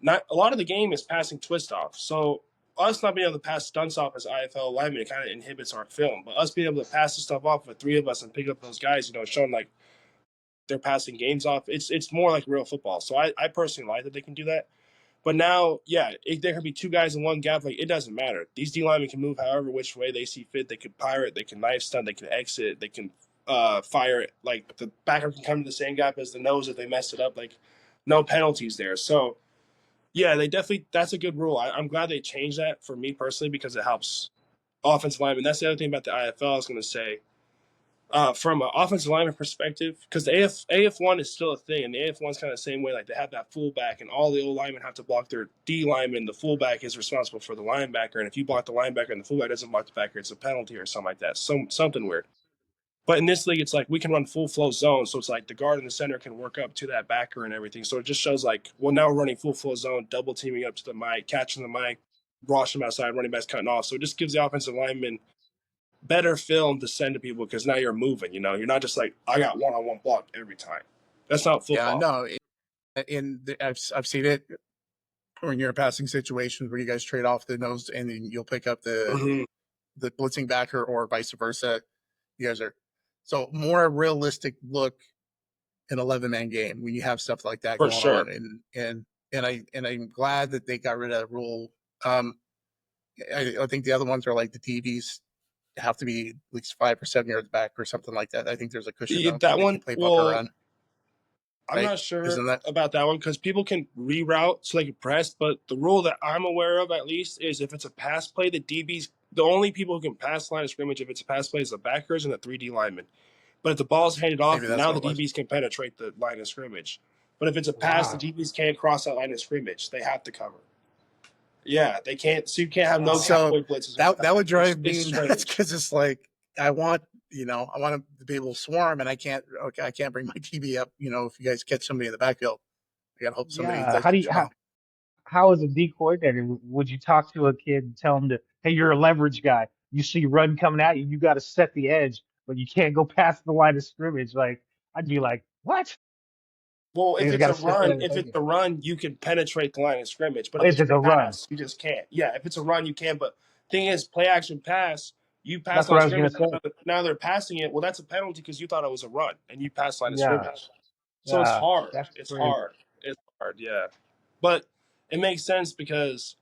not a lot of the game is passing twist off. So us not being able to pass stunts off as IFL linemen, it kind of inhibits our film. But us being able to pass the stuff off with 3 of us and pick up those guys, showing like they're passing games off. It's more like real football. So I personally like that they can do that. But now, yeah, there can be 2 guys in one gap. Like it doesn't matter. These D linemen can move however which way they see fit. They can pirate. They can knife stun. They can exit. They can fire it. Like the backer can come to the same gap as the nose if they mess it up. Like no penalties there. So yeah, that's a good rule. I'm glad they changed that for me personally because it helps offensive linemen. That's the other thing about the IFL I was going to say. From an offensive lineman perspective, because the AF1 is still a thing, and the AF1 is kind of the same way. Like they have that fullback, and all the old linemen have to block their D lineman. The fullback is responsible for the linebacker, and if you block the linebacker and the fullback doesn't block the backer, it's a penalty or something like that. Something weird. But in this league, it's like we can run full flow zone, so it's like the guard and the center can work up to that backer and everything. So it just shows like, well, now we're running full flow zone, double teaming up to the mic, catching the mic, rushing them outside, running backs cutting off. So it just gives the offensive lineman better film to send to people because now you're moving. You're not just like I got one-on-one block every time. That's not football. Yeah, no. I've seen it when you're in passing situations where you guys trade off the nose and then you'll pick up the blitzing backer or vice versa. You guys are so more realistic look an 11-man game when you have stuff like that For going sure. on. And I'm glad that they got rid of that rule. I think the other ones are like the DBs have to be at least 5 or 7 yards back or something like that. I think there's a cushion on That if one, you play buck or run. I'm Right? not sure Isn't that about that one because people can reroute so they can press, but the rule that I'm aware of at least is if it's a pass play, the only people who can pass line of scrimmage if it's a pass play is the backers and the 3D linemen. But if the ball's handed off, maybe that's now what the it was? DBs can penetrate the line of scrimmage. But if it's a pass, the DBs can't cross that line of scrimmage. They have to cover. Yeah, they can't. So you can't have no So cowboy blitzes. that would drive me It's nuts strange. because it's like I want to be able to swarm, and I can't bring my DB up. If you guys catch somebody in the backfield, I gotta hope somebody Yeah. does come out. How as a D coordinator would you talk to a kid and tell him hey, you're a leverage guy. You see run coming at you, you got to set the edge, but you can't go past the line of scrimmage. Like I'd be like, what? Well, They if just it's got a to sit there run, and if take it's it. a run, you can penetrate the line of scrimmage. But if If it's it's a a run, pass, you just can't. Yeah, if it's a run, you can. But thing is, play action pass. You pass that's line what of I was gonna scrimmage. say. Now they're passing it. Well, that's a penalty because you thought it was a run and you passed line of Yeah, scrimmage. So it's yeah, hard. that's It's crazy. hard. It's hard. Yeah, but it makes sense because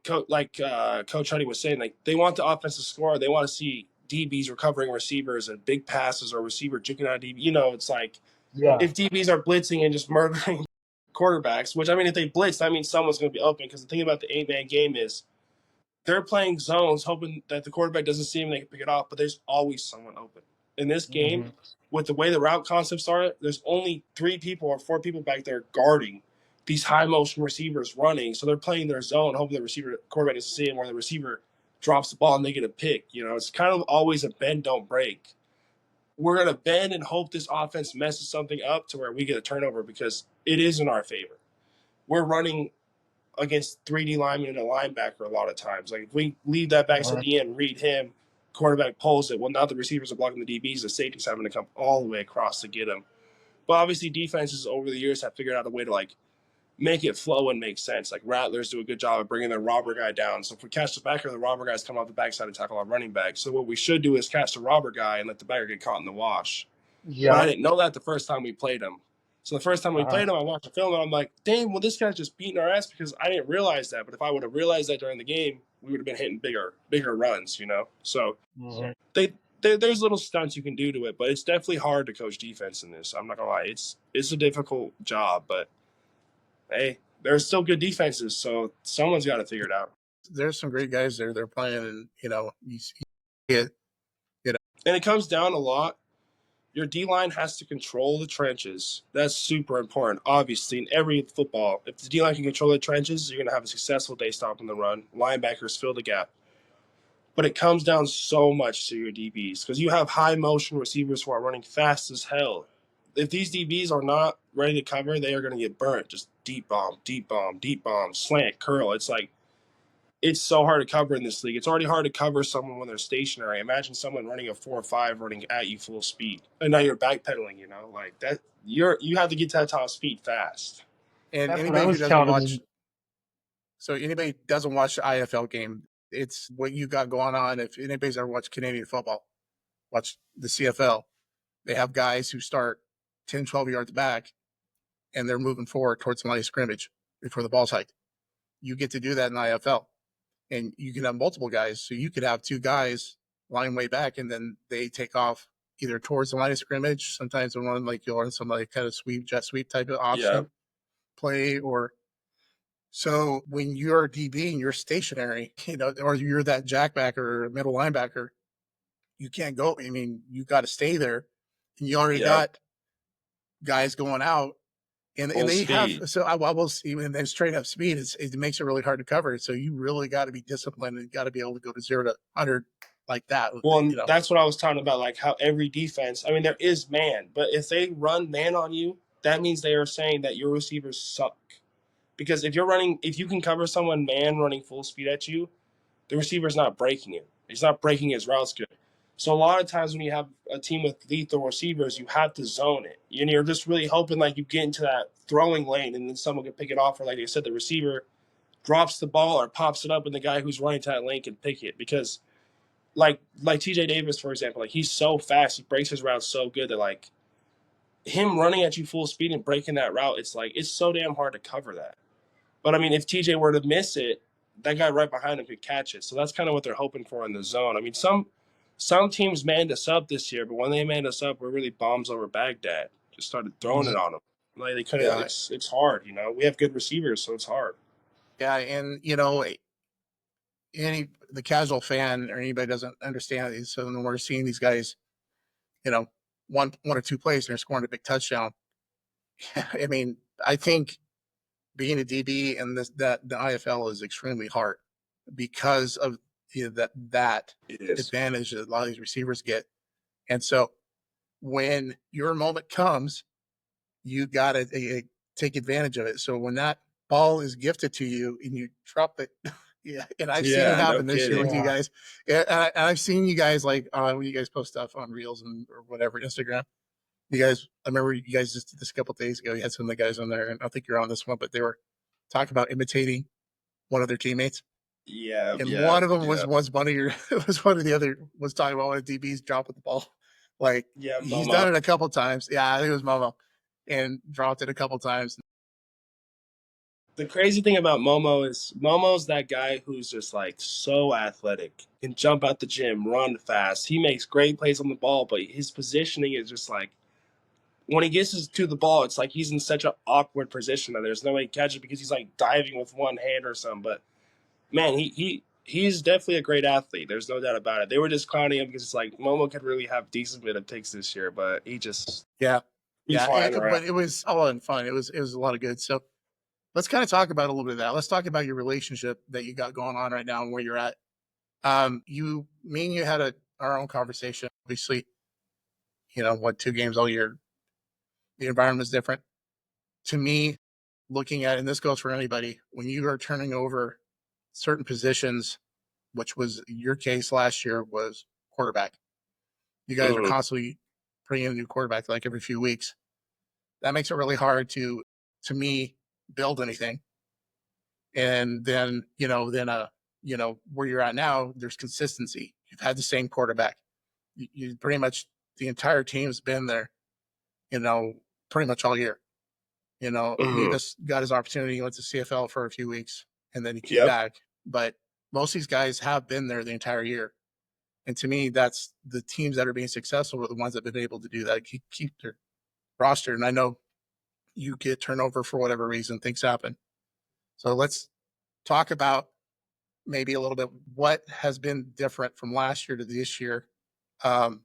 Coach Honey was saying, like they want the offense to score. They want to see DBs recovering receivers and big passes or receiver juking out DB. It's like Yeah, if DBs are blitzing and just murdering quarterbacks, which I mean, if they blitz, that means someone's going to be open. Because the thing about the 8-man game is they're playing zones, hoping that the quarterback doesn't see him, they can pick it off. But there's always someone open in this game. hmm With the way the route concepts are, there's only 3 people or 4 people back there guarding these high motion receivers running. So they're playing their zone, hoping the quarterback doesn't see him, or the receiver drops the ball and they get a pick. You know, it's kind of always a bend, don't break. We're going to bend and hope this offense messes something up to where we get a turnover because it is in our favor. We're running against 3D linemen and a linebacker a lot of times. Like if we leave that back to the end, read him, quarterback pulls it. Well, now the receivers are blocking the DBs. The safety's having to come all the way across to get him. But obviously, defenses over the years have figured out a way to like make it flow and make sense. Like Rattlers do a good job of bringing their robber guy down. So if we catch the backer, the robber guys come off the backside and tackle our running back. So what we should do is catch the robber guy and let the backer get caught in the wash. Yeah. But I didn't know that the first time we played him. So the first time we played him, I watched the film and I'm like, dang, well, this guy's just beating our ass because I didn't realize that. But if I would have realized that during the game, we would have been hitting bigger runs, you know? So there's little stunts you can do to it, but it's definitely hard to coach defense in this. I'm not gonna lie. It's a difficult job, but hey, there's still good defenses, so someone's got to figure it out. There's some great guys there. They're playing, and you see it. And it comes down a lot. Your D-line has to control the trenches. That's super important, obviously, in every football. If the D-line can control the trenches, you're going to have a successful day stopping the run. Linebackers fill the gap. But it comes down so much to your DBs because you have high-motion receivers who are running fast as hell. If these DBs are not ready to cover, they are going to get burnt. Just deep bomb, slant, curl. It's like it's so hard to cover in this league. It's already hard to cover someone when they're stationary. Imagine someone running a 4.5 running at you full speed. And now you're backpedaling, you know, like that you have to get to that top speed fast. And That's what I anybody who was doesn't telling watch, him. so anybody who doesn't watch the IFL game, it's what you got going on. If anybody's ever watched Canadian football, watch the CFL. They have guys who start 10, 12 yards back, and they're moving forward towards the line of scrimmage before the ball's hiked. You get to do that in IFL. And you can have multiple guys. So you could have two guys lying way back, and then they take off either towards the line of scrimmage. Sometimes they'll run like you'll run some like kind of jet sweep type of option play. Or so when you're DB and you're stationary, you know, or you're that jackbacker or middle linebacker, you can't go. I mean, you got to stay there, and you already got guys going out. And they have, so I will see when they straight up speed, it makes it really hard to cover. So you really got to be disciplined and got to be able to go to 0 to 100 like that. Well, you know? That's what I was talking about, like how every defense, I mean, there is man, but if they run man on you, that means they are saying that your receivers suck. Because if you can cover someone man running full speed at you, the receiver's not breaking it. He's not breaking his routes good. So a lot of times when you have a team with lethal receivers, you have to zone it. And you're just really hoping like you get into that throwing lane and then someone can pick it off, or like I said, the receiver drops the ball or pops it up and the guy who's running to that lane can pick it. Because like TJ Davis, for example, like he's so fast, he breaks his route so good that like him running at you full speed and breaking that route, it's so damn hard to cover that. But I mean, if TJ were to miss it, that guy right behind him could catch it. So that's kind of what they're hoping for in the zone. I mean, some teams manned us up this year, but when they manned us up, we're really bombs over Baghdad. Just started throwing it on them. Like they couldn't. Yeah. It's hard, you know. We have good receivers, so it's hard. Yeah, and you know, the casual fan or anybody doesn't understand it. So when we're seeing these guys, you know, one or two plays and they're scoring a big touchdown. I mean, I think being a DB and that the IFL is extremely hard because of that advantage that a lot of these receivers get. And so when your moment comes, you got to take advantage of it. So when that ball is gifted to you and you drop it, yeah, and I've seen it happen this year with you guys. Yeah, and I've seen you guys like when you guys post stuff on Reels or whatever, Instagram. You guys, I remember you guys just did this a couple of days ago. You had some of the guys on there, and I think you're on this one, but they were talking about imitating one of their teammates. Yeah, and one of them was one of your was one of the other was talking about one of the DBs dropping the ball. Like he's done it a couple of times. Yeah, I think it was Momo, and dropped it a couple of times. The crazy thing about Momo is Momo's that guy who's just like so athletic, can jump out the gym, run fast. He makes great plays on the ball, but his positioning is just like when he gets to the ball, it's like he's in such an awkward position that there's no way to catch it because he's like diving with one hand or something. But man, he's definitely a great athlete. There's no doubt about it. They were just clowning him because it's like Momo could really have decent bit of picks this year, but he just but it was all in fun. It was a lot of good. So let's kind of talk about a little bit of that. Let's talk about your relationship that you got going on right now and where you're at Me and you had our own conversation. Obviously, what 2 games all year, the environment is different. To me, looking at, and this goes for anybody, when you are turning over certain positions, which was your case last year, was quarterback. You guys are constantly bringing in a new quarterback like every few weeks. That makes it really hard to me, build anything. And then, where you're at now, there's consistency. You've had the same quarterback. You pretty much, the entire team's been there, pretty much all year. Nevis got his opportunity, he went to CFL for a few weeks, and then he came back. But most of these guys have been there the entire year. And to me, that's the teams that are being successful are the ones that have been able to do that, keep their roster. And I know you get turnover for whatever reason, things happen. So let's talk about maybe a little bit what has been different from last year to this year. What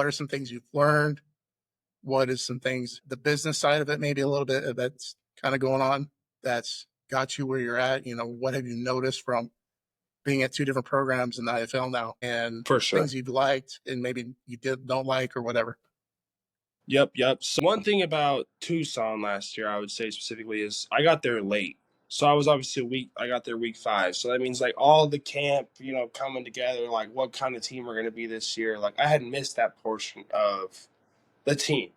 are some things you've learned? What is some things, the business side of it, maybe a little bit that's kind of going on that's got you where you're at? What have you noticed from being at 2 different programs in the IFL now, and For sure. things you've liked and maybe you don't like or whatever? Yep. So one thing about Tucson last year, I would say specifically, is I got there late. So I was obviously I got there week 5. So that means like all the camp, coming together, like what kind of team we're going to be this year. Like I had missed that portion of the team.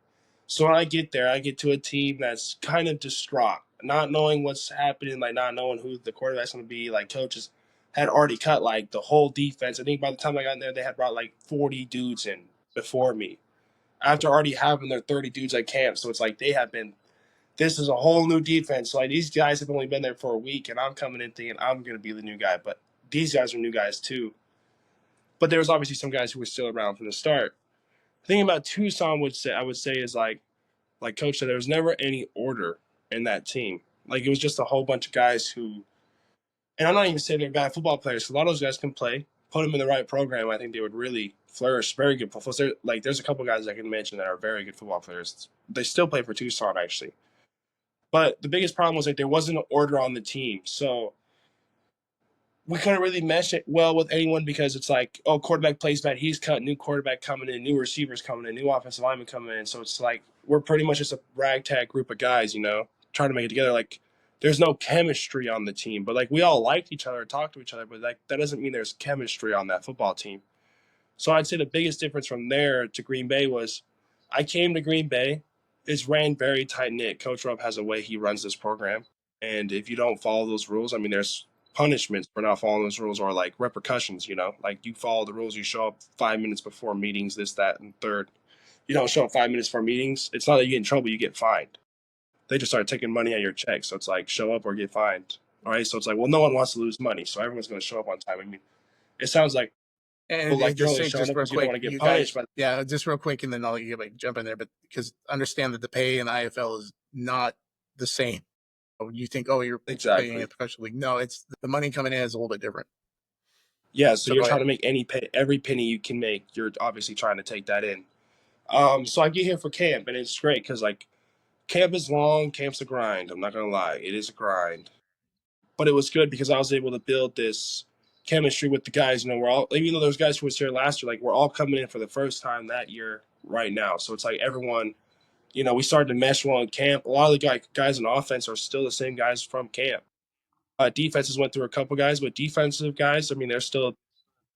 So when I get there, I get to a team that's kind of distraught, not knowing what's happening, like not knowing who the quarterback's going to be. Like coaches had already cut like the whole defense. I think by the time I got in there, they had brought like 40 dudes in before me, after already having their 30 dudes at camp. So it's like this is a whole new defense. So like these guys have only been there for a week, and I'm coming in thinking I'm going to be the new guy. But these guys are new guys too. But there was obviously some guys who were still around from the start. The thing about Tucson I would say is like Coach said, there was never any order in that team. Like it was just a whole bunch of guys who, and I'm not even saying they're bad football players. A lot of those guys can play. Put them in the right program, I think they would really flourish. Very good football. There's a couple guys I can mention that are very good football players. They still play for Tucson actually. But the biggest problem was like there wasn't an order on the team. So we couldn't really mesh it well with anyone because it's like, oh, quarterback plays bad, he's cut, new quarterback coming in, new receivers coming in, new offensive lineman coming in. So it's like we're pretty much just a ragtag group of guys, trying to make it together. Like there's no chemistry on the team, but like we all liked each other, talked to each other, but like that doesn't mean there's chemistry on that football team. So I'd say the biggest difference from there to Green Bay was I came to Green Bay. It's ran very tight knit. Coach Rupp has a way he runs this program, and if you don't follow those rules, I mean, there's punishments for not following those rules or like repercussions. Like you follow the rules, you show up 5 minutes before meetings, this, that, and third. You don't show up 5 minutes for meetings. It's not that you get in trouble, you get fined. They just start taking money out of your check. So it's like show up or get fined. All right. So it's like, well, no one wants to lose money, so everyone's going to show up on time. I mean, it sounds like, And like you're just only say, showing just up real because you don't quick, want to you get punished. guys, yeah, just real quick, and then I'll let you jump in there. But because understand that the pay in the IFL is not the same. You think, oh, you're paying Exactly. a professional league. No, it's the money coming in is a little bit different. Yeah, so So you're go trying ahead. to make every penny you can make. You're obviously trying to take that in. So I get here for camp, and it's great because like camp is long, camp's a grind. I'm not gonna lie, it is a grind. But it was good because I was able to build this chemistry with the guys. We're all, even though there's guys who was here last year, like we're all coming in for the first time that year right now. So it's like everyone, we started to mesh well in camp. A lot of the guys in offense are still the same guys from camp. Defenses went through a couple guys, but defensive guys, I mean, there's still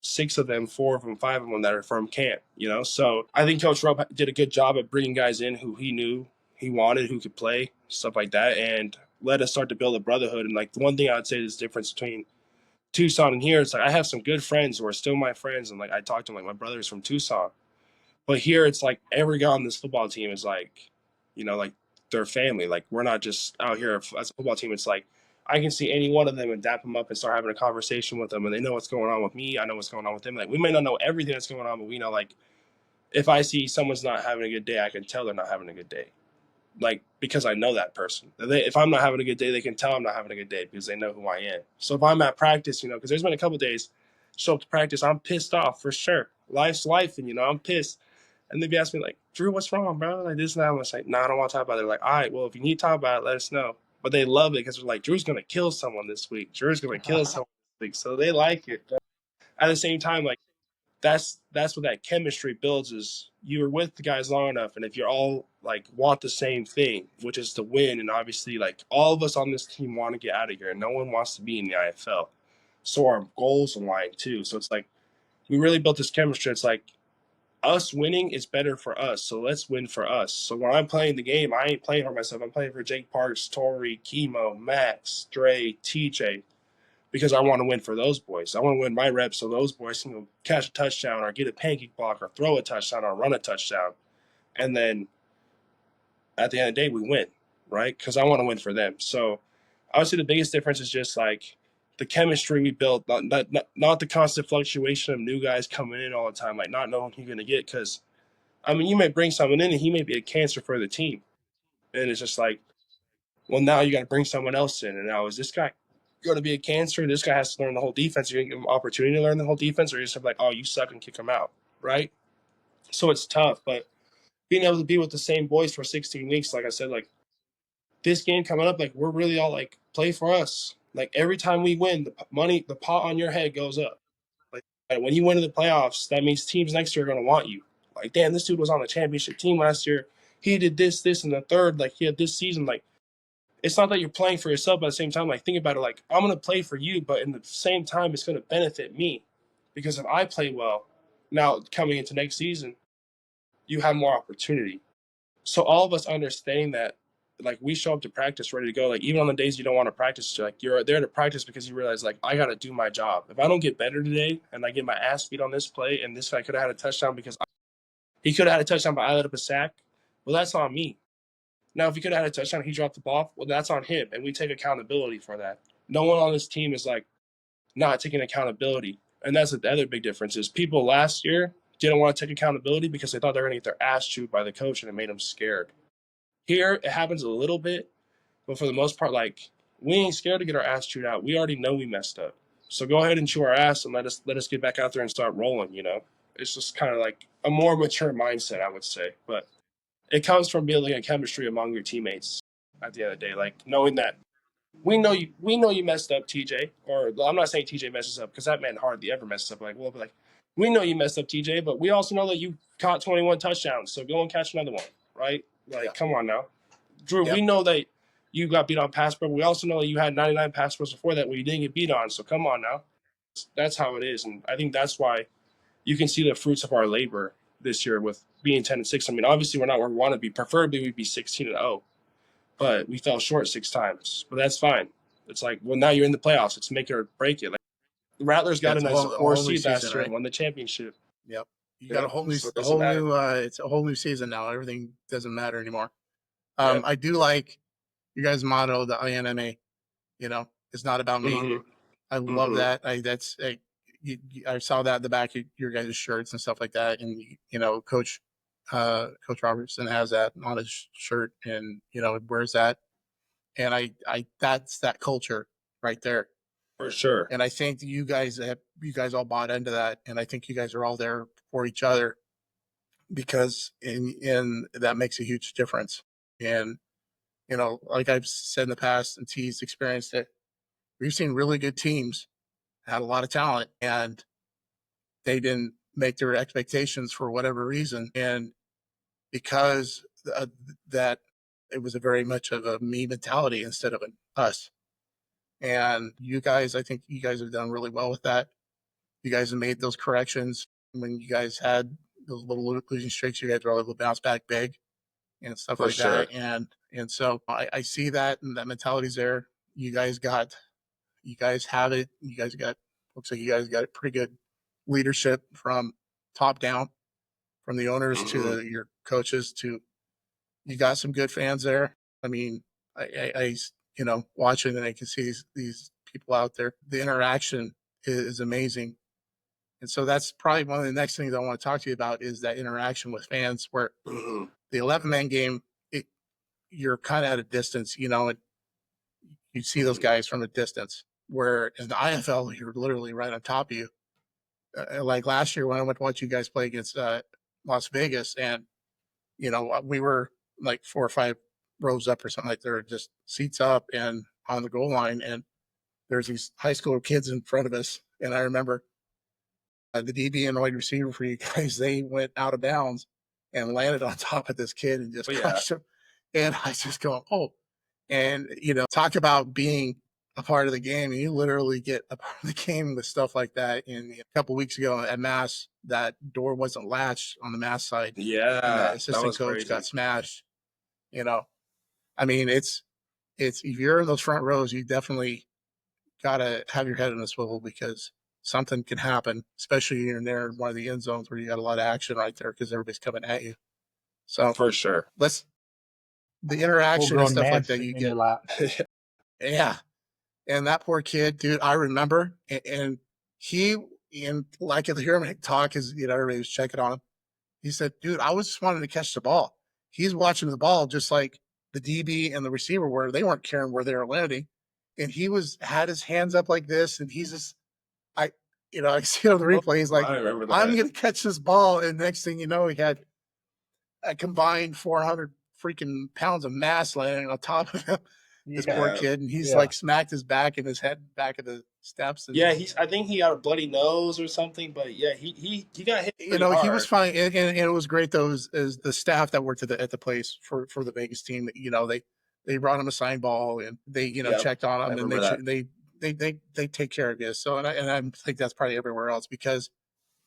6 of them, 4 of them, 5 of them that are from camp, So I think Coach Rupp did a good job at bringing guys in who he knew he wanted, who could play, stuff like that, and let us start to build a brotherhood. And like the one thing I would say is the difference between Tucson and here, it's like I have some good friends who are still my friends, and like I talk to them like my brother's from Tucson. But here it's like every guy on this football team is like, like their family. Like we're not just out here as a football team. It's like I can see any one of them and dap them up and start having a conversation with them, and they know what's going on with me. I know what's going on with them. Like we may not know everything that's going on, but we know like if I see someone's not having a good day, I can tell they're not having a good day. Like because I know that person. If I'm not having a good day, they can tell I'm not having a good day because they know who I am. So if I'm at practice, because there's been a couple days, show up to practice, I'm pissed off for sure. Life's life, and I'm pissed. And they'd be asking me like, Drew, what's wrong, bro? Like this and that. I'm like, nah, I don't want to talk about it. They're like, all right, well, if you need to talk about it, let us know. But they love it because they're like, Drew's gonna kill someone this week. Drew's gonna kill someone this so they like it. But at the same time, like that's what that chemistry builds is you're with the guys long enough, and if you're all like want the same thing, which is to win, and obviously like all of us on this team want to get out of here, and no one wants to be in the IFL, so our goals align too. So it's like we really built this chemistry. It's like us winning is better for us, so let's win for us. So when I'm playing the game, I ain't playing for myself. I'm playing for Jake Parks, Tori, Chemo, Max, Dre, TJ, because I want to win for those boys. I want to win my reps so those boys can go catch a touchdown or get a pancake block or throw a touchdown or run a touchdown. And then at the end of the day, we win, right? Because I want to win for them. So I would say the biggest difference is just like the chemistry we built, not the constant fluctuation of new guys coming in all the time, like not knowing who you're going to get. Because, I mean, you may bring someone in and he may be a cancer for the team. And it's just like, well, now you got to bring someone else in. And now is this guy going to be a cancer? This guy has to learn the whole defense. You're going to give him an opportunity to learn the whole defense, or you just have like, oh, you suck and kick him out, right? So it's tough. But being able to be with the same boys for 16 weeks, like I said, like this game coming up, like we're really all like, play for us. Like every time we win, the pot on your head goes up. Like when you win in the playoffs, that means teams next year are going to want you. Like, damn, this dude was on the championship team last year. He did this, and the third. Like he had this season. Like it's not that you're playing for yourself, but at the same time, like think about it, like I'm going to play for you, but in the same time, it's going to benefit me because if I play well, now coming into next season, you have more opportunity. So all of us understanding that, like we show up to practice ready to go, like even on the days you don't want to practice, like you're there to practice because you realize like I got to do my job. If I don't get better today and I get my ass beat on this play and this guy could have had a touchdown because he could have had a touchdown but I let up a sack, well, that's on me. Now, if he could have had a touchdown, he dropped the ball. Well, that's on him, and we take accountability for that. No one on this team is like not taking accountability, and that's the other big difference. Is people last year didn't want to take accountability because they thought they were going to get their ass chewed by the coach, and it made them scared. Here, it happens a little bit, but for the most part, like we ain't scared to get our ass chewed out. We already know we messed up, so go ahead and chew our ass and let us get back out there and start rolling. You know, it's just kind of like a more mature mindset, I would say, but it comes from building a chemistry among your teammates at the end of the day. Like knowing that we know you messed up, TJ. Or I'm not saying TJ messes up because that man hardly ever messes up. Like, well, but like we know you messed up, TJ, but we also know that you caught 21 touchdowns. So go and catch another one, right? Like, come on now. Drew, we know that you got beat on pass pro. We also know that you had 99 pass pros before that where you didn't get beat on. So come on now. That's how it is. And I think that's why you can see the fruits of our labor this year with being 10-6. I mean, obviously we're not where we want to be. Preferably we'd be 16-0, but we fell short 6 times. But that's fine. It's like, well, now you're in the playoffs. It's make it or break it. Like the Rattlers got It's a a nice whole 4 new seed last season, year right? and won the championship. Yep. You got a whole new, So it doesn't matter. it's a whole new season now. Everything doesn't matter anymore. Yep. I do like you guys' motto, the INMA. You know, it's not about me. Mhm. I love Mhm. that. I saw that in the back of your guys' shirts and stuff like that. And you know, Coach Robertson has that on his shirt, and you know, wears that. And I that's that culture right there. For sure. And I think you guys all bought into that, and I think you guys are all there for each other because in that makes a huge difference. And you know, like I've said in the past, and T's experienced it, we've seen really good teams had a lot of talent and they didn't make their expectations for whatever reason. And because that it was a very much of a me mentality instead of an us. And you guys, I think you guys have done really well with that. You guys have made those corrections when you guys had those little losing streaks. You guys were able to bounce back big and stuff For like sure. that. And so I see that, and that mentality's there. You guys have it. Looks like you guys got it pretty good leadership from top down, from the owners to your coaches to you got some good fans there. I mean, I you know, watching and I can see these people out there. The interaction is amazing. And so that's probably one of the next things I want to talk to you about is that interaction with fans where Mhm. the 11-man game, you're kind of at a distance, you know, and you see those guys from a distance where in the IFL, you're literally right on top of you. Like last year when I went to watch you guys play against Las Vegas, and you know we were like 4 or 5 rows up or something like there, just seats up and on the goal line, and there's these high school kids in front of us, and I remember the DB and wide receiver for you guys, they went out of bounds and landed on top of this kid and just But yeah, crushed him. And I just go, oh, and talk about being a part of the game. And you literally get a part of the game with stuff like that. And a couple weeks ago at Mass, that door wasn't latched on the Mass side, and yeah, that that assistant was coach crazy. got smashed. I mean, it's if you're in those front rows, you definitely gotta have your head in a swivel because something can happen, especially in there in one of the end zones where you got a lot of action right there because everybody's coming at you. So For sure. the interaction and Full-grown stuff man like that you sitting in your get. lap. Yeah. And that poor kid, dude, I remember, and he, and like if hear him talk, is everybody was checking on him. He said, "Dude, I was just wanting to catch the ball." He's watching the ball just like the DB and the receiver were. They weren't caring where they were landing, and he had his hands up like this, and he's just, I see on the replay. He's like, I remember "I'm that. gonna catch this ball," and next thing you know, he had a combined 400 freaking pounds of mass laying on top of him. This poor Yeah. kid, and he's Yeah. like smacked his back and his head back of the steps. And Yeah, I think he got a bloody nose or something, but yeah, he got hit pretty he was hard. fine, and it was great. Those is the staff that worked at the place for the Vegas team. They brought him a sign ball and they Yep, checked on I him and remember that. they take care of you. So and I think that's probably everywhere else because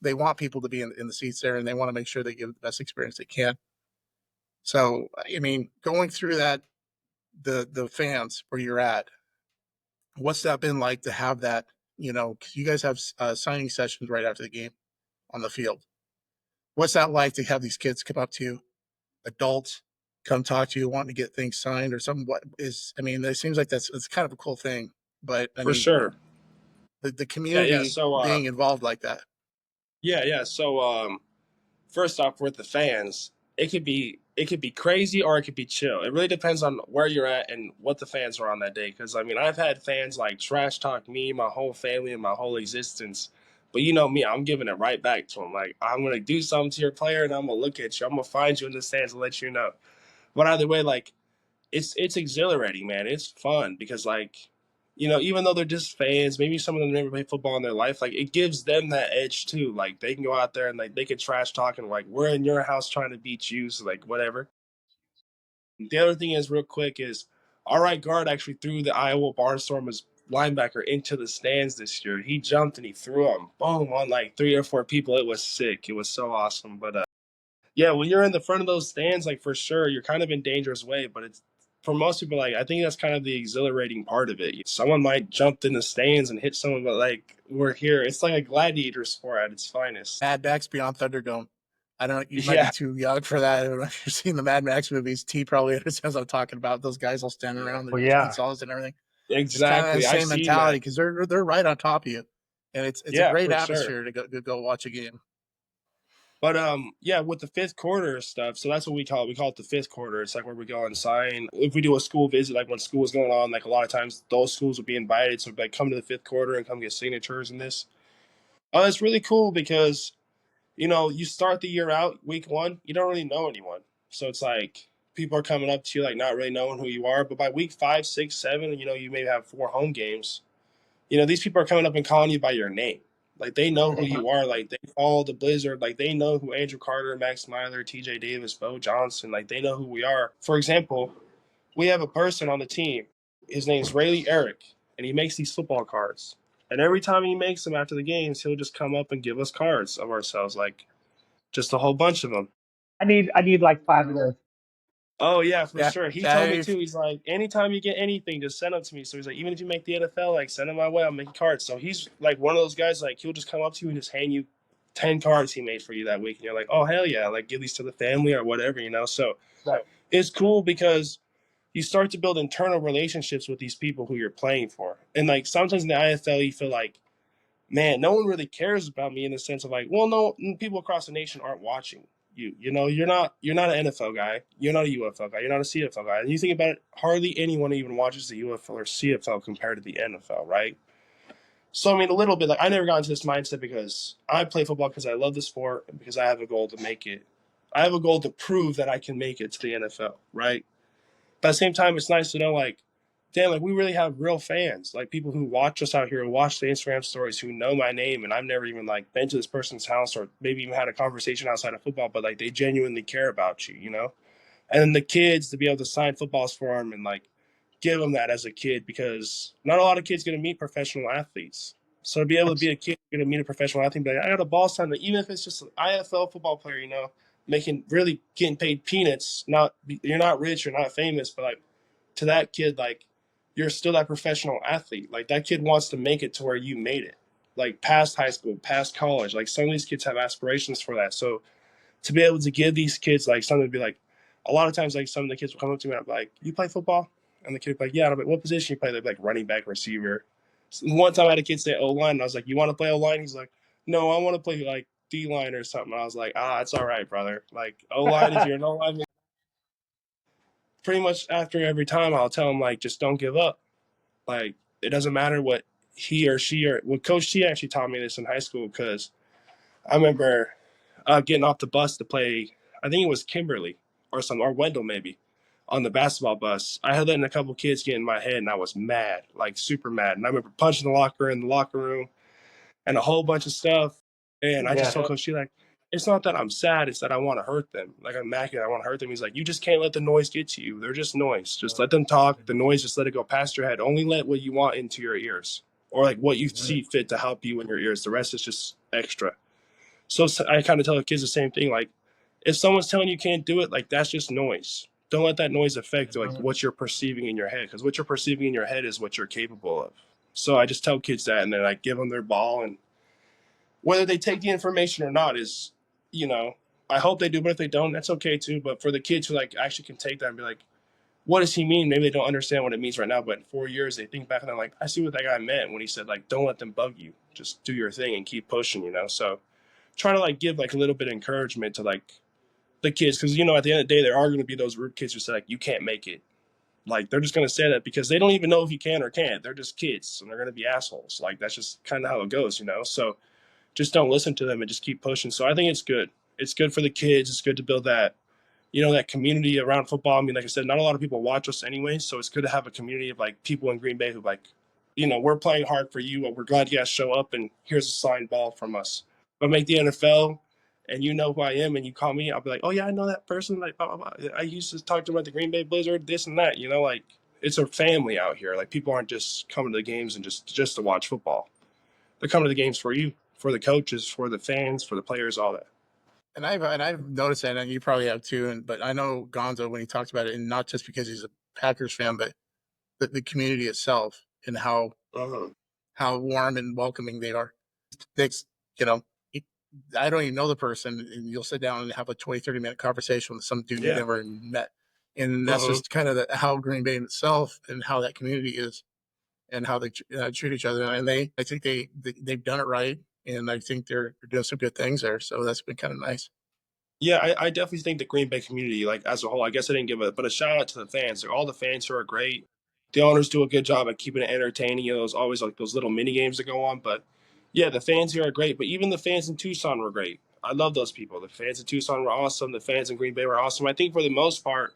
they want people to be in the seats there and they want to make sure they give the best experience they can. So I mean, going through that, the fans where you're at, what's that been like to have that? Because you guys have signing sessions right after the game on the field. What's that like to have these kids come up to you, adults, come talk to you, wanting to get things signed or something? I mean, it seems like it's kind of a cool thing, but I For mean, sure. the Yeah, community so being involved like that. yeah. So first off, with the fans, it could be crazy or it could be chill. It really depends on where you're at and what the fans are on that day. Because I mean, I've had fans like trash talk me, my whole family, and my whole existence. But you know me, I'm giving it right back to them. Like I'm gonna do something to your player, and I'm gonna look at you. I'm gonna find you in the stands and let you know. But either way, like it's exhilarating, man. It's fun because like even though they're just fans, maybe some of them never played football in their life, like it gives them that edge too. Like they can go out there and like they can trash talk and like we're in your house trying to beat you, so like whatever. The other thing is real quick is our right guard actually threw the Iowa Barnstormers linebacker into the stands this year. He jumped and he threw him boom on like 3 or 4 people. It was sick. It was so awesome. But yeah, when you're in the front of those stands, like for sure, you're kind of in dangerous way. But it's for most people, like I think that's kind of the exhilarating part of it. Someone might jump in the stands and hit someone, but like we're here. It's like a gladiator sport at its finest. Mad Max Beyond Thunderdome. I don't. You might Yeah, be too young for that. I don't know if you've seen the Mad Max movies. T probably understands what I'm talking about. Those guys all standing around Well, their yeah. chainsaws and everything. It's kind of that exactly. I've same seen mentality that. because they're right on top of you, and it's a Yeah, great for sure. atmosphere to go watch a game. But yeah, with the fifth quarter stuff, so that's what we call it. We call it the fifth quarter. It's like where we go and sign. If we do a school visit, like when school is going on, like a lot of times those schools will be invited. So like come to the fifth quarter and come get signatures in this. Oh, it's really cool because you start the year out week one, you don't really know anyone. So it's like people are coming up to you like not really knowing who you are. But by week 5, 6, 7, you may have 4 home games. These people are coming up and calling you by your name. Like they know who you are. Like they follow the Blizzard. Like they know who Andrew Carter, Max Myler, TJ Davis, Bo Johnson. Like they know who we are. For example, we have a person on the team. His name's Rayleigh Eric, and he makes these football cards. And every time he makes them after the games, he'll just come up and give us cards of ourselves, like just a whole bunch of them. I need like 5 of those. Oh yeah, for Yeah, sure. He that told me is too. He's like, anytime you get anything, just send them to me. So he's like, even if you make the NFL, like send them my way. I'll make cards. So he's like one of those guys. Like he'll just come up to you and just hand you 10 cards he made for you that week, and you're like, oh hell yeah, like give these to the family or whatever. So Right. it's cool because you start to build internal relationships with these people who you're playing for. And like sometimes in the IFL, you feel like, man, no one really cares about me in the sense of like, well, no, people across the nation aren't watching you. You're not an NFL guy. You're not a UFL guy. You're not a CFL guy. And you think about it, hardly anyone even watches the UFL or CFL compared to the NFL, right? So I mean, a little bit like I never got into this mindset because I play football because I love the sport and because I have a goal to make it. I have a goal to prove that I can make it to the NFL, right? But at the same time, it's nice to know like damn, like we really have real fans, like people who watch us out here, who watch the Instagram stories, who know my name, and I've never even like been to this person's house or maybe even had a conversation outside of football, but like they genuinely care about you, you know. And then the kids to be able to sign footballs for them and like give them that as a kid, because not a lot of kids get to meet professional athletes. So to be able to be a kid, get to meet a professional athlete, be like, I got a ball signed, even if it's just an IFL football player, you know, making really getting paid peanuts. Not you're not rich, you're not famous, but like to that kid, like you're still that professional athlete. Like that kid wants to make it to where you made it, like past high school, past college. Like some of these kids have aspirations for that. So to be able to give these kids like something to be like, a lot of times like some of the kids will come up to me and I'm like, you play football? And the kid will be like, yeah. And I'm like, what position you play? They're like running back, receiver. So one time I had a kid say O-line, and I was like, you want to play O-line? He's like, no, I want to play like D-line or something. I was like, it's all right, brother. Like O-line, if you're an O-line, pretty much after every time I'll tell him like, just don't give up. Like it doesn't matter what he or she or well, Coach T actually taught me this in high school, because I remember getting off the bus to play. I think it was Kimberly or Wendell maybe on the basketball bus. I had letting a couple kids get in my head, and I was mad, like super mad. And I remember punching the locker in the locker room and a whole bunch of stuff. And I just told Yeah. Coach T, like, it's not that I'm sad, it's that I want to hurt them. Like I'm mad I want to hurt them. He's like, you just can't let the noise get to you. They're just noise. Just let them talk. The noise, just let it go past your head. Only let what you want into your ears, or like what you see fit to help you in your ears. The rest is just extra. So I kind of tell the kids the same thing. Like, if someone's telling you can't do it, like that's just noise. Don't let that noise affect like what you're perceiving in your head, because what you're perceiving in your head is what you're capable of. So I just tell kids that, and then I give them their ball, and whether they take the information or not is, you know, I hope they do, but if they don't, that's okay too. But for the kids who like actually can take that and be like, what does he mean? Maybe they don't understand what it means right now, but in 4 years they think back and they're like, I see what that guy meant when he said like, don't let them bug you, just do your thing and keep pushing, you know. So try to like give like a little bit of encouragement to like the kids, because you know at the end of the day there are going to be those rude kids who say like you can't make it. Like they're just going to say that because they don't even know if you can or can't. They're just kids and they're going to be assholes. Like that's just kind of how it goes, you know. So just don't listen to them and just keep pushing. So I think it's good. It's good for the kids. It's good to build that, you know, that community around football. I mean, like I said, not a lot of people watch us anyway, so it's good to have a community of like people in Green Bay who like, you know, we're playing hard for you, but we're glad you guys show up, and here's a signed ball from us. But make the NFL, and you know who I am, and you call me, I'll be like, oh yeah, I know that person. Like, blah, blah, blah. I used to talk to them at the Green Bay Blizzard, this and that. You know, like it's a family out here. Like people aren't just coming to the games and just to watch football. They're coming to the games for you, for the coaches, for the fans, for the players, all that. And I've noticed that, and you probably have too. But I know Gonzo when he talks about it, and not just because he's a Packers fan, but the community itself and Uh-huh. how warm and welcoming they are. It's, you know, I don't even know the person, and you'll sit down and have a 20, 30-minute conversation with some dude you Yeah. never met. And that's Uh-huh. just kind of how Green Bay itself and how that community is and how they treat each other. And I think they've done it right. And I think they're doing some good things there. So that's been kind of nice. Yeah, I definitely think the Green Bay community, like as a whole, I guess I didn't give it, but a shout out to the fans. All the fans who are great. The owners do a good job at keeping it entertaining. You know, there's always like those little mini games that go on. But yeah, the fans here are great. But even the fans in Tucson were great. I love those people. The fans in Tucson were awesome. The fans in Green Bay were awesome. I think for the most part,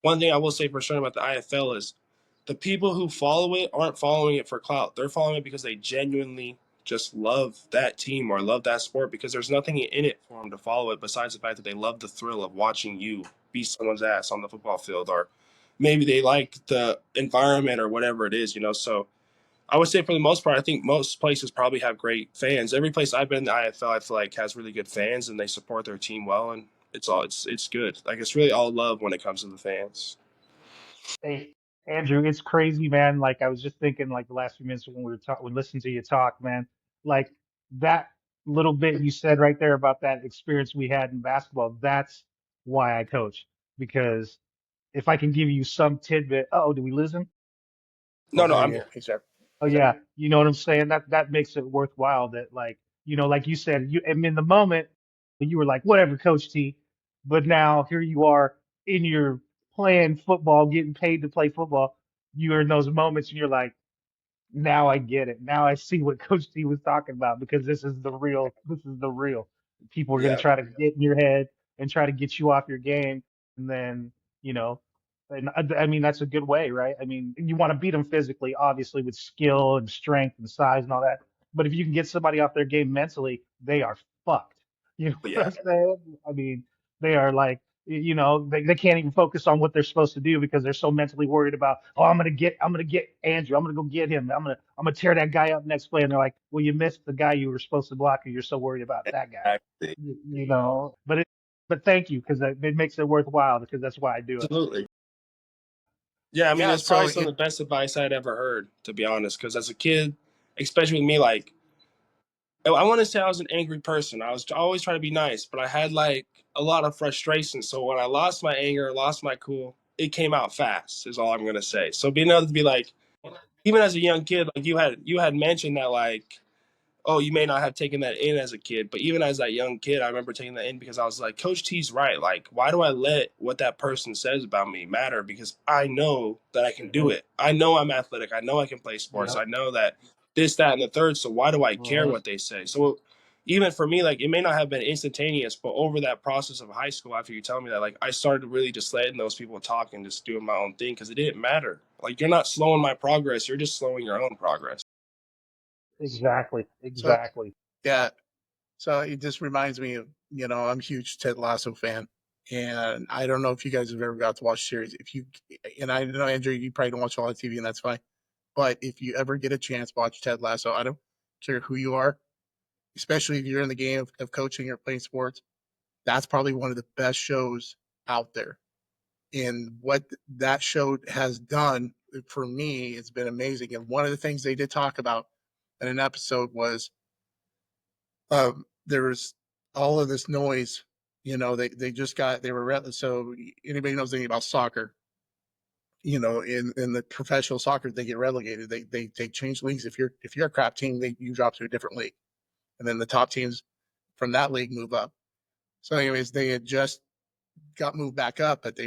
one thing I will say for sure about the IFL is the people who follow it aren't following it for clout. They're following it because they genuinely just love that team or love that sport, because there's nothing in it for them to follow it besides the fact that they love the thrill of watching you beat someone's ass on the football field, or maybe they like the environment or whatever it is, you know. So I would say for the most part, I think most places probably have great fans. Every place I've been in the IFL, I feel like has really good fans and they support their team well, and it's good. Like it's really all love when it comes to the fans. Hey, Andrew, it's crazy, man. Like I was just thinking, like the last few minutes when we were talking, when listening to you talk, man. Like that little bit you said right there about that experience we had in basketball. That's why I coach, because if I can give you some tidbit. Oh, do we lose him? No, Oh, no, there I'm you go. here. Exactly. Oh yeah, you know what I'm saying? That makes it worthwhile. That like like you said, I mean, in the moment you were like, whatever, Coach T. But now here you are in your playing football, getting paid to play football. You're in those moments, and you're like, now I get it. Now I see what Coach T was talking about, because this is the real. This is the real. People are gonna Yeah. try to get in your head and try to get you off your game, and then you know And I mean, that's a good way, right? I mean, you want to beat them physically, obviously, with skill and strength and size and all that. But if you can get somebody off their game mentally, they are fucked. You know But what yeah, I'm saying? I mean, they are like, they can't even focus on what they're supposed to do because they're so mentally worried about, oh, I'm gonna get Andrew, I'm gonna go get him, I'm gonna tear that guy up next play, and they're like, well, you missed the guy you were supposed to block, and you're so worried about that guy, exactly. But thank you because it makes it worthwhile because that's why I do it. Absolutely. Yeah, I mean, Yeah. it's probably some of the best advice I'd ever heard, to be honest. Because as a kid, especially with me, like I want to say I was an angry person. I was always trying to be nice, but I had like a lot of frustration. So when I lost my anger, lost my cool, it came out fast. Is all I'm gonna say. So being able to be like, even as a young kid, like you had mentioned that like, oh, you may not have taken that in as a kid, but even as that young kid, I remember taking that in because I was like, Coach T's right. Like, why do I let what that person says about me matter? Because I know that I can do it. I know I'm athletic. I know I can play sports. Yep. I know that this, that, and the third. So why do I care Mhm. what they say? So even for me, like, it may not have been instantaneous, but over that process of high school, after you tell me that, like, I started really just letting those people talk and just doing my own thing because it didn't matter. Like, you're not slowing my progress. You're just slowing your own progress. Exactly. So Exactly. yeah. So it just reminds me of, I'm a huge Ted Lasso fan. And I don't know if you guys have ever got to watch the series. And I know, Andrew, you probably don't watch a lot of TV, and that's fine. But if you ever get a chance, watch Ted Lasso. I don't care who you are, especially if you're in the game of coaching or playing sports. That's probably one of the best shows out there. And what that show has done for me, it's been amazing. And one of the things they did talk about in an episode was there was all of this noise. They just they were, so anybody knows anything about soccer, in the professional soccer, they get relegated. They change leagues. If you're a crap team, you drop to a different league, and then the top teams from that league move up. So, anyways, they had just got moved back up, but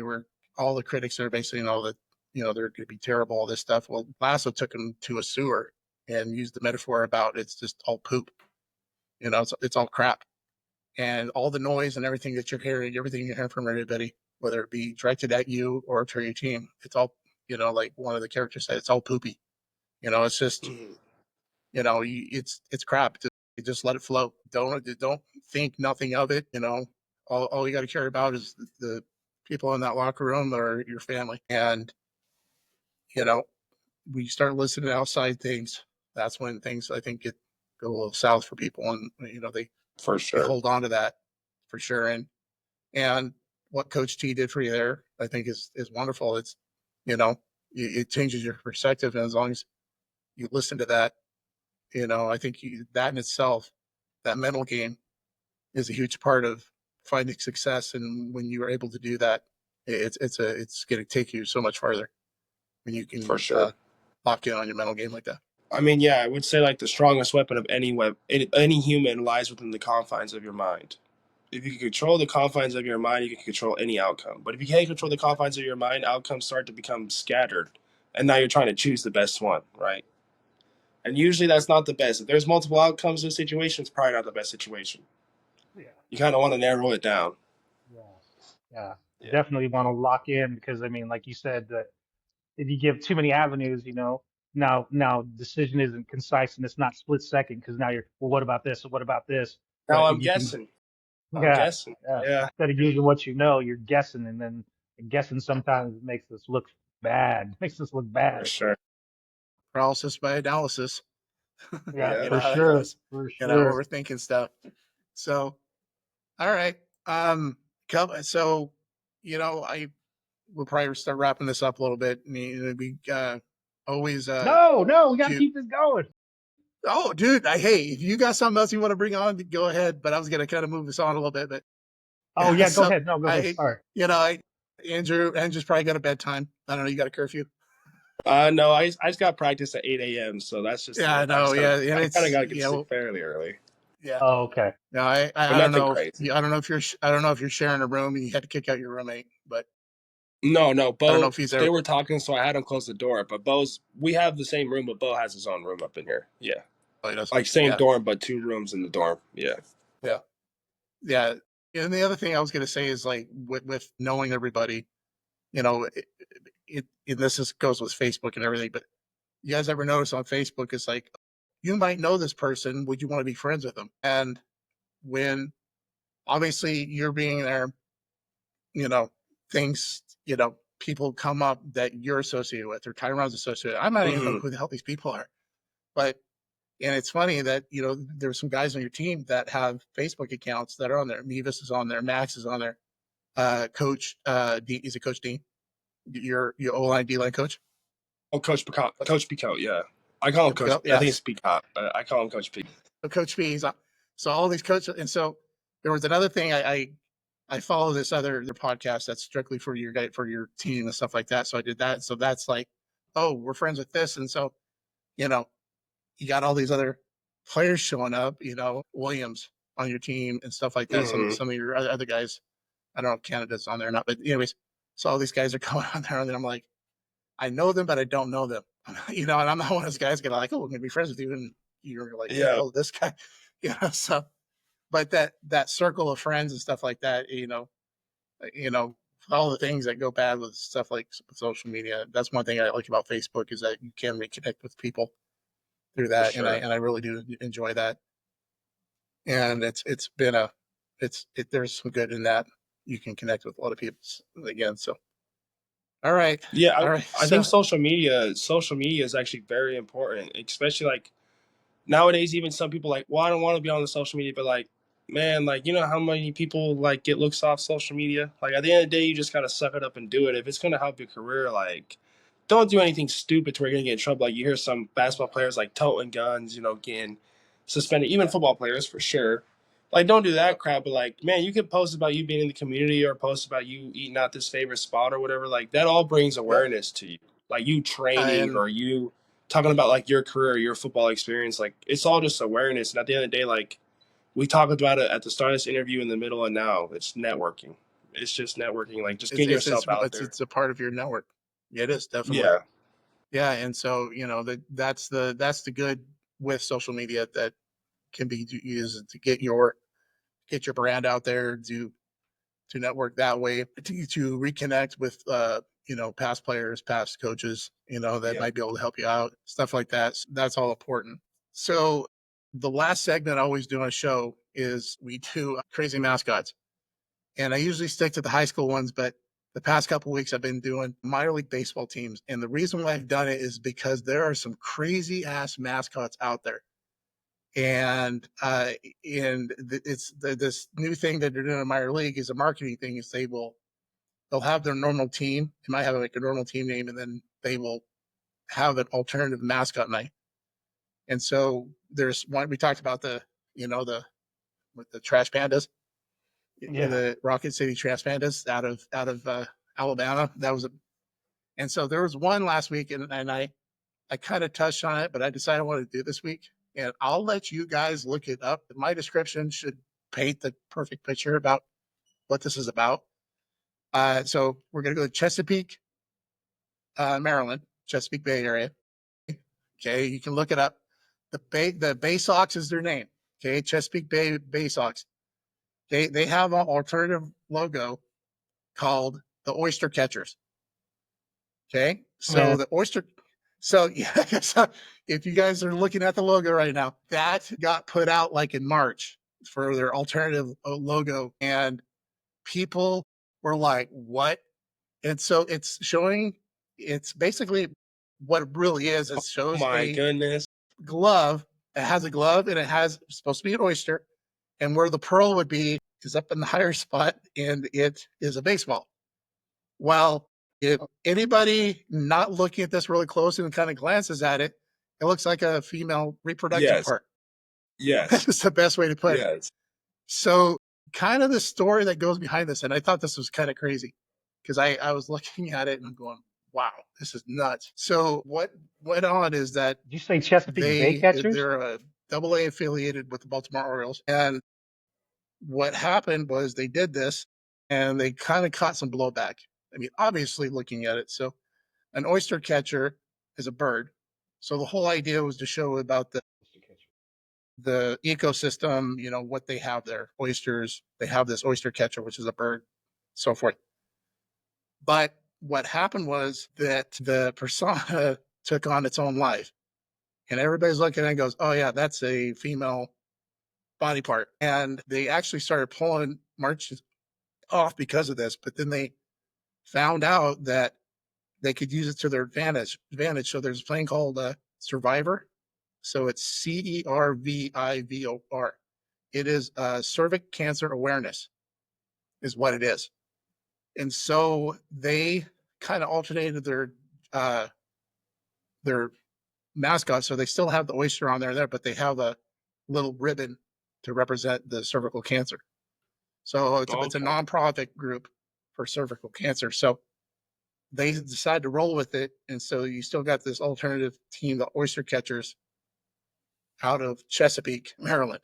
all the critics are basically, all that, they're going to be terrible, all this stuff. Well, Lasso took them to a sewer and used the metaphor about it's just all poop. It's all crap, and all the noise and everything that you're hearing, everything you're hearing from everybody, whether it be directed at you or to your team, it's all, like one of the characters said, it's all poopy. It's just, Mhm. it's crap. Just let it flow. Don't think nothing of it. All you got to care about is the people in that locker room or your family. And you know, we start listening to outside things. That's when things, I think, go a little south for people, and For they sure. hold on to that for sure. And what Coach T did for you there, I think, is wonderful. It's, it changes your perspective, and as long as you listen to that, I think that in itself, that mental game, is a huge part of finding success. And when you are able to do that, it's going to take you so much farther when you For can sure. lock in on your mental game like that. I mean, yeah, I would say like the strongest weapon of any human lies within the confines of your mind. If you can control the confines of your mind, you can control any outcome. But if you can't control the confines of your mind, outcomes start to become scattered, and now you're trying to choose the best one, right? And usually that's not the best. If there's multiple outcomes in a situation, it's probably not the best situation. Yeah. You kind of want to narrow it down. Yeah. Yeah. Yeah, Definitely want to lock in because I mean, like you said, that if you give too many avenues, now decision isn't concise and it's not split second because now you're, well, what about this? Or what about this? now But I'm if you can, guessing. I'm yeah, guessing. yeah, Yeah, instead of using what you know, you're guessing, and then guessing sometimes makes us look bad. Makes us look for bad. sure. Paralysis by analysis. Yeah, Yeah. You for know how that sure, goes. for sure. Overthinking stuff. So, all right. So, I will probably start wrapping this up a little bit. We always No, we got to do. keep this going. Oh, dude, hey, if you got something else you want to bring on, go ahead. But I was gonna kind of move this on a little bit, but Oh yeah. yeah, go So ahead. No, go ahead. I, Sorry. Andrew's probably got a bedtime. I don't know. You got a curfew? No, I just got practice at 8 a.m. So that's just Yeah, I I know. just Yeah, gotta and I kind of it's gotta get to sleep fairly early, yeah. Oh, okay. No, but I don't nothing know. crazy. I don't know if I don't know if you're sharing a room and you had to kick out your roommate, but No, I don't know Bo. if he's They ever. were talking, so I had him close the door. But we have the same room, but Bo has his own room up in here. Yeah, Oh, he does. like same Yeah, dorm, but two rooms in the dorm. Yeah, yeah, yeah. And the other thing I was gonna say is, like, with knowing everybody, you know, goes with Facebook and everything, but you guys ever notice on Facebook, it's like, you might know this person. Would you want to be friends with them? And when obviously you're being there, things, people come up that you're associated with or Tyron's associated with. I might even know who the hell these people are. But, and it's funny that, there's some guys on your team that have Facebook accounts that are on there. Mevis is on there. Max is on there. Coach, is it Coach Dean? Your O-line, D-line coach? Oh, Coach Picot. Coach Picot, yeah. I call him Coach. Picot, yes. I think it's Picot, but I call him Coach P. So Coach P, he's on. So all these coaches, and so there was another thing. I follow this other podcast that's strictly for your team and stuff like that. So I did that. So that's like, oh, we're friends with this, and so you got all these other players showing up. Williams on your team and stuff like that. Some of your other guys. I don't know if Canada's on there or not, but anyways, so all these guys are coming on there, and then I'm like, I know them, but I don't know them. And I'm not one of those guys gonna like, oh, we're gonna be friends with you, and you're like, yeah, oh, this guy, So, but that circle of friends and stuff like that, all the things that go bad with stuff like social media. That's one thing I like about Facebook is that you can reconnect with people through that, sure. and I really do enjoy that. And there's some good in that. You can connect with a lot of people again. So, all right. Yeah. All right. I think social media is actually very important, especially like nowadays. Even some people like, well, I don't want to be on the social media, but like, man, like, how many people like get looks off social media? Like at the end of the day, you just got to suck it up and do it. If it's going to help your career, like, don't do anything stupid to where you're going to get in trouble. Like you hear some basketball players like toting guns, getting suspended, even football players for sure. Like, don't do that crap, but like, man, you can post about you being in the community or post about you eating out this favorite spot or whatever. Like that all brings awareness to you. Like you training or you talking about like your career, your football experience. Like it's all just awareness. And at the end of the day, like we talked about it at the start of this interview, in the middle, and now it's networking. It's just networking, like just getting yourself out there. It's a part of your network. Yeah, it is definitely. Yeah. And so, that's the good with social media that can be used to get your brand out there, to network that way, to reconnect with, past players, past coaches, that might be able to help you out, stuff like that. So that's all important. So the last segment I always do on a show is we do crazy mascots. And I usually stick to the high school ones, but the past couple of weeks I've been doing minor league baseball teams. And the reason why I've done it is because there are some crazy ass mascots out there. And it's this new thing that they're doing in minor league is a marketing thing. Is they'll have their normal team. They might have like a normal team name, and then they will have an alternative mascot night. And so there's one we talked about with the Trash Pandas, the Rocket City Trash Pandas out of Alabama. And so there was one last week, and I kind of touched on it, but I decided I wanted to do it this week. And I'll let you guys look it up. My description should paint the perfect picture about what this is about. So we're going to go to Chesapeake, Maryland, Chesapeake Bay area. Okay, you can look it up. The Bay Sox is their name. Okay, Chesapeake Bay Sox. They have an alternative logo called the Oyster Catchers. Okay, so the Oyster. So yeah, so if you guys are looking at the logo right now, that got put out like in March for their alternative logo, and people were like, "What?" And so it's basically what it really is. It shows goodness glove. It has a glove, and it's supposed to be an oyster, and where the pearl would be is up in the higher spot, and it is a baseball. Well, if anybody not looking at this really closely and kind of glances at it, it looks like a female reproductive part. Yes. That's the best way to put it. So kind of the story that goes behind this, and I thought this was kind of crazy because I was looking at it and I'm going, wow, this is nuts. So what went on is that Did you say Chesapeake Bay Catchers? They're a AA affiliated with the Baltimore Orioles. And what happened was they did this and they kind of caught some blowback. I mean, obviously looking at it. So an oyster catcher is a bird. So the whole idea was to show about the ecosystem, what they have there. Oysters, they have this oyster catcher, which is a bird, so forth. But what happened was that the persona took on its own life, and everybody's looking and goes, "Oh yeah, that's a female body part." And they actually started pulling marches off because of this. But then they found out that they could use it to their advantage. So there's a plane called Survivor. So it's Cervivor. It is cervix cancer awareness, is what it is. And so they kind of alternated their mascot. So they still have the oyster on there, but they have a little ribbon to represent the cervical cancer. So it's a Okay. nonprofit group for cervical cancer. So they decided to roll with it. And so you still got this alternative team, the Oyster Catchers, out of Chesapeake, Maryland.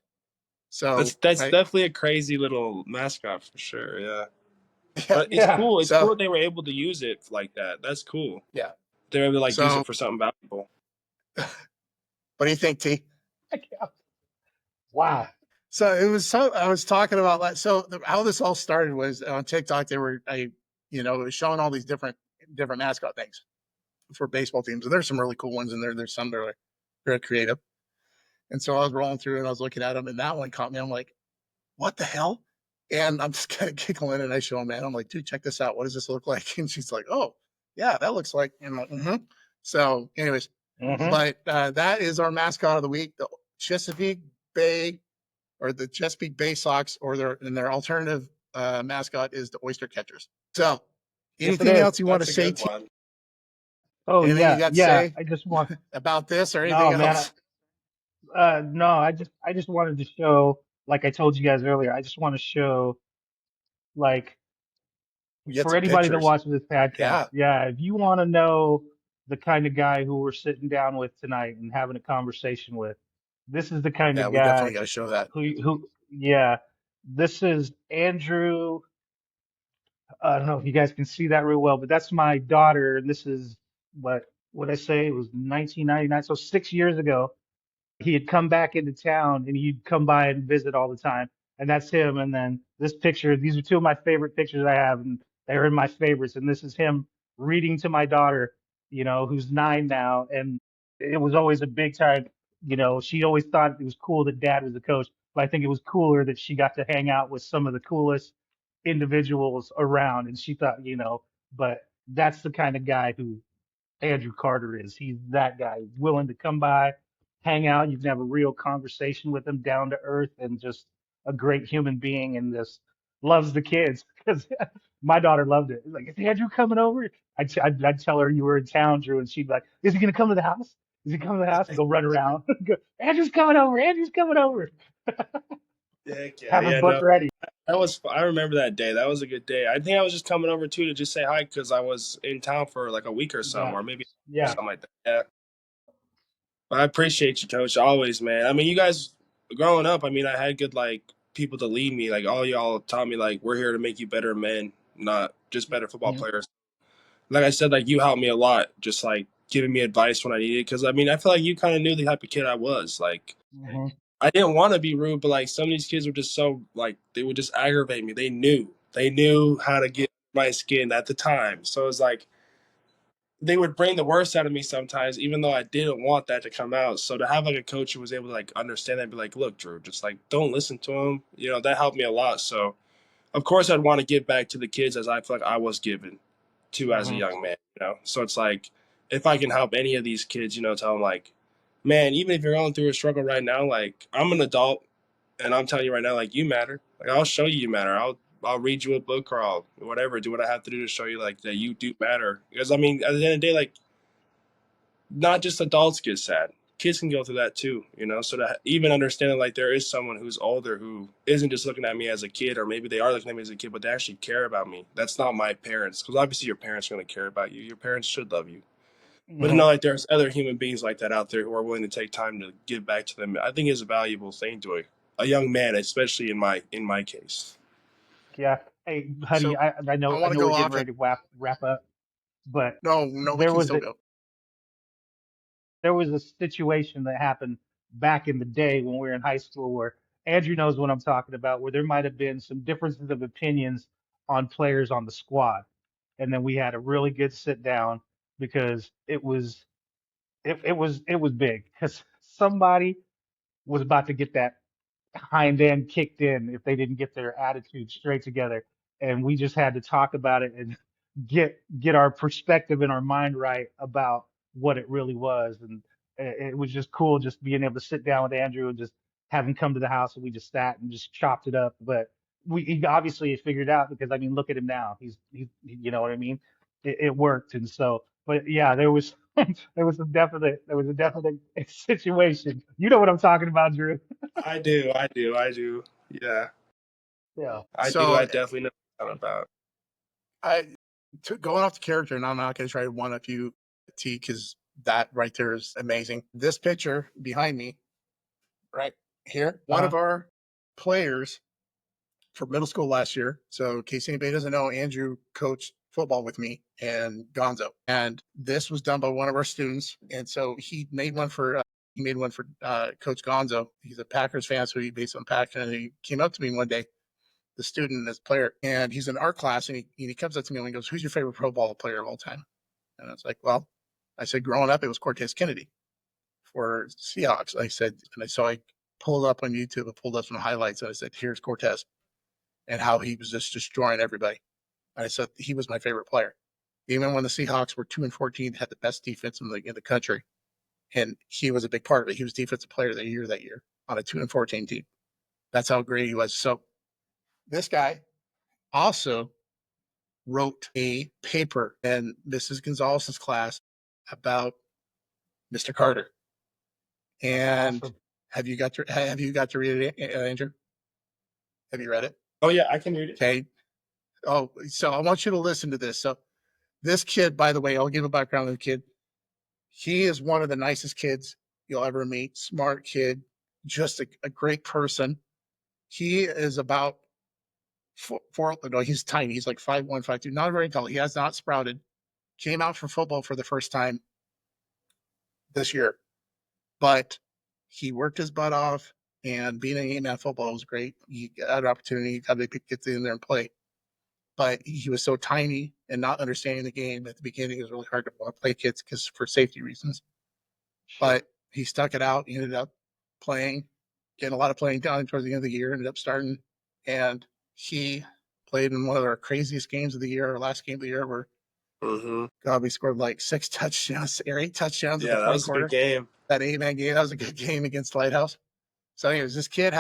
So That's I, definitely a crazy little mascot for sure. Yeah. yeah, But it's Yeah. cool. It's cool so that they were able to use it like that. That's cool. yeah. They were able to like use So it for something valuable. what do you think, T? Wow. So it was I was talking about that. So how this all started was on TikTok. They were it was showing all these different mascot things for baseball teams, and there's some really cool ones in there. There's some that are very creative. And so I was rolling through and I was looking at them, and that one caught me. I'm like, what the hell? And I'm just kind of giggling, and I show him, man. I'm like, dude, check this out. What does this look like? And she's like, oh, yeah, that looks like. And I'm like, mm-hmm. So, anyways, Mm-hmm. but that is our mascot of the week, the Chesapeake Bay, or the Chesapeake Bay Sox, or their alternative mascot is the Oyster Catchers. So, Yes, it anything is. else you want to That's a say? good one. Oh Anything you yeah, got to yeah. say I just want about this or anything no man. else? No, I just wanted to show, like I told you guys earlier, I just want to show, like, We get for some anybody that pictures. watches this podcast, Yeah, yeah, if you want to know the kind of guy who we're sitting down with tonight and having a conversation with, this is the kind yeah, of we guy definitely got to show that. yeah, this is Andrew. I don't know if you guys can see that real well, but that's my daughter, and this is what I say, it was 1999, so 6 years ago. He had come back into town and he'd come by and visit all the time. And that's him. And then this picture, these are two of my favorite pictures I have, and they're in my favorites. And this is him reading to my daughter, who's 9 now. And it was always a big time. She always thought it was cool that dad was the coach, but I think it was cooler that she got to hang out with some of the coolest individuals around. And she thought, but that's the kind of guy who Andrew Carter is. He's that guy, willing to come by, hang out. You can have a real conversation with him, down to earth, and just a great human being, and just loves the kids. Because my daughter loved it. Like, is Andrew coming over? I'd tell her you were in town, Drew, and she'd be like, is he going to come to the house? Is he coming to the house? And go run around. Go, Andrew's coming over. Andrew's coming over. Heck yeah, Have her yeah. book No, ready. I remember that day. That was a good day. I think I was just coming over too to just say hi because I was in town for like a week or so, Yeah. or maybe Yeah. something like that. Yeah. But I appreciate you, Coach. Always, man. I mean, you guys growing up. I mean, I had good like people to lead me. Like all y'all taught me like we're here to make you better men, not just better football Mhm. players. Like I said, like you helped me a lot, just like giving me advice when I needed. Because I mean, I feel like you kind of knew the type of kid I was. Like Mhm. I didn't want to be rude, but like some of these kids were just so like they would just aggravate me. They knew how to get my skin at the time. So it was like they would bring the worst out of me sometimes, even though I didn't want that to come out. So to have like a coach who was able to like understand that and be like, look, Drew, just like don't listen to him, that helped me a lot. So of course I'd want to give back to the kids as I feel like I was given to as a Mhm. young man. So it's like if I can help any of these kids, tell them like, man, even if you're going through a struggle right now, like I'm an adult and I'm telling you right now, like you matter. Like I'll show you matter. I'll read you a book or I'll whatever, do what I have to do to show you like that you do matter. Because I mean, at the end of the day, like not just adults get sad. Kids can go through that too. So to even understanding like there is someone who's older who isn't just looking at me as a kid, or maybe they are looking at me as a kid, but they actually care about me. That's not my parents, because obviously your parents are going to care about you. Your parents should love you, but to know Mhm. like there's other human beings like that out there who are willing to take time to give back to them, I think is a valuable thing to a young man, especially in my case. Yeah. Hey, honey, So I I know I want to know go we're getting off it. ready to wrap up, but No, no, we there can was still a go. there was a situation that happened back in the day when we were in high school where Andrew knows what I'm talking about, where there might have been some differences of opinions on players on the squad. and then we had a really good sit down because it was big because somebody was about to get that hind end kicked in if they didn't get their attitude straight together. And we just had to talk about it and get our perspective in our mind right about what it really was. And it was just cool just being able to sit down with Andrew and just have him come to the house and we just sat and just chopped it up. But he obviously figured out because I mean, look at him now. He's you know what I mean? It worked. And so, but yeah, there was there was a definite situation. You know what I'm talking about, Drew? I do. Yeah, Yeah. I do. So I definitely know what you're talking about. going off the character, and I'm not going to try to one up you, T, because that right there is amazing. This picture behind me, right here, one of our players for middle school last year. So in case anybody doesn't know, Andrew coached football with me and Gonzo, and this was done by one of our students. And so he made one for Coach Gonzo. He's a Packers fan, so he based on Packers. And he came up to me one day, the student and this player, and he's in art class, and he comes up to me and he goes, "Who's your favorite pro ball player of all time?" And I was like, "Well," I said, "growing up, it was Cortez Kennedy for Seahawks." I said, so I pulled up on YouTube, I pulled up some highlights, and I said, "Here's Cortez and how he was just destroying everybody." And I said he was my favorite player, even when the Seahawks were 2-14, had the best defense in the country, and he was a big part of it. He was defensive player of the year that year on a 2-14 team. That's how great he was. So this guy also wrote a paper in Mrs. Gonzalez's class about Mr. Carter. And Awesome. have you got to read it, Andrew? Have you read it? Oh yeah, I can read it. Okay. Oh, so I want you to listen to this. So this kid, by the way, I'll give a background on the kid. He is one of the nicest kids you'll ever meet. Smart kid, just a great person. He is about no, he's tiny. He's like 5'1", 5'2", not very tall. He has not sprouted. Came out for football for the first time this year, but he worked his butt off, and being an 8-man football was great. He had an opportunity, got to get in there and play. But he was so tiny and not understanding the game at the beginning. It was really hard to want to play kids because for safety reasons. Sure. But he stuck it out. He ended up playing, getting a lot of playing time towards the end of the year. Ended up starting, and he played in one of our craziest games of the year, our last game of the year, where God, we scored like 6 touchdowns or 8 touchdowns in Yeah, the that fourth was a quarter. good game. That 8-man game, that was a good game against Lighthouse. So, anyways, this kid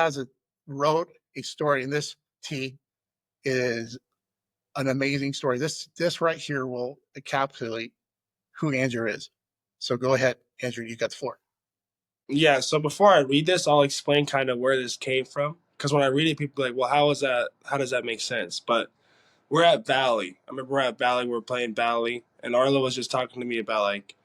wrote a story, and this T is an amazing story. This right here will encapsulate who Andrew is. So go ahead, Andrew, you got the floor. Yeah, so before I read this, I'll explain kind of where this came from. Because when I read it, people are like, well, how does that make sense? But we're at Valley. I remember we're at Valley, we're playing Valley, and Arlo was just talking to me about like,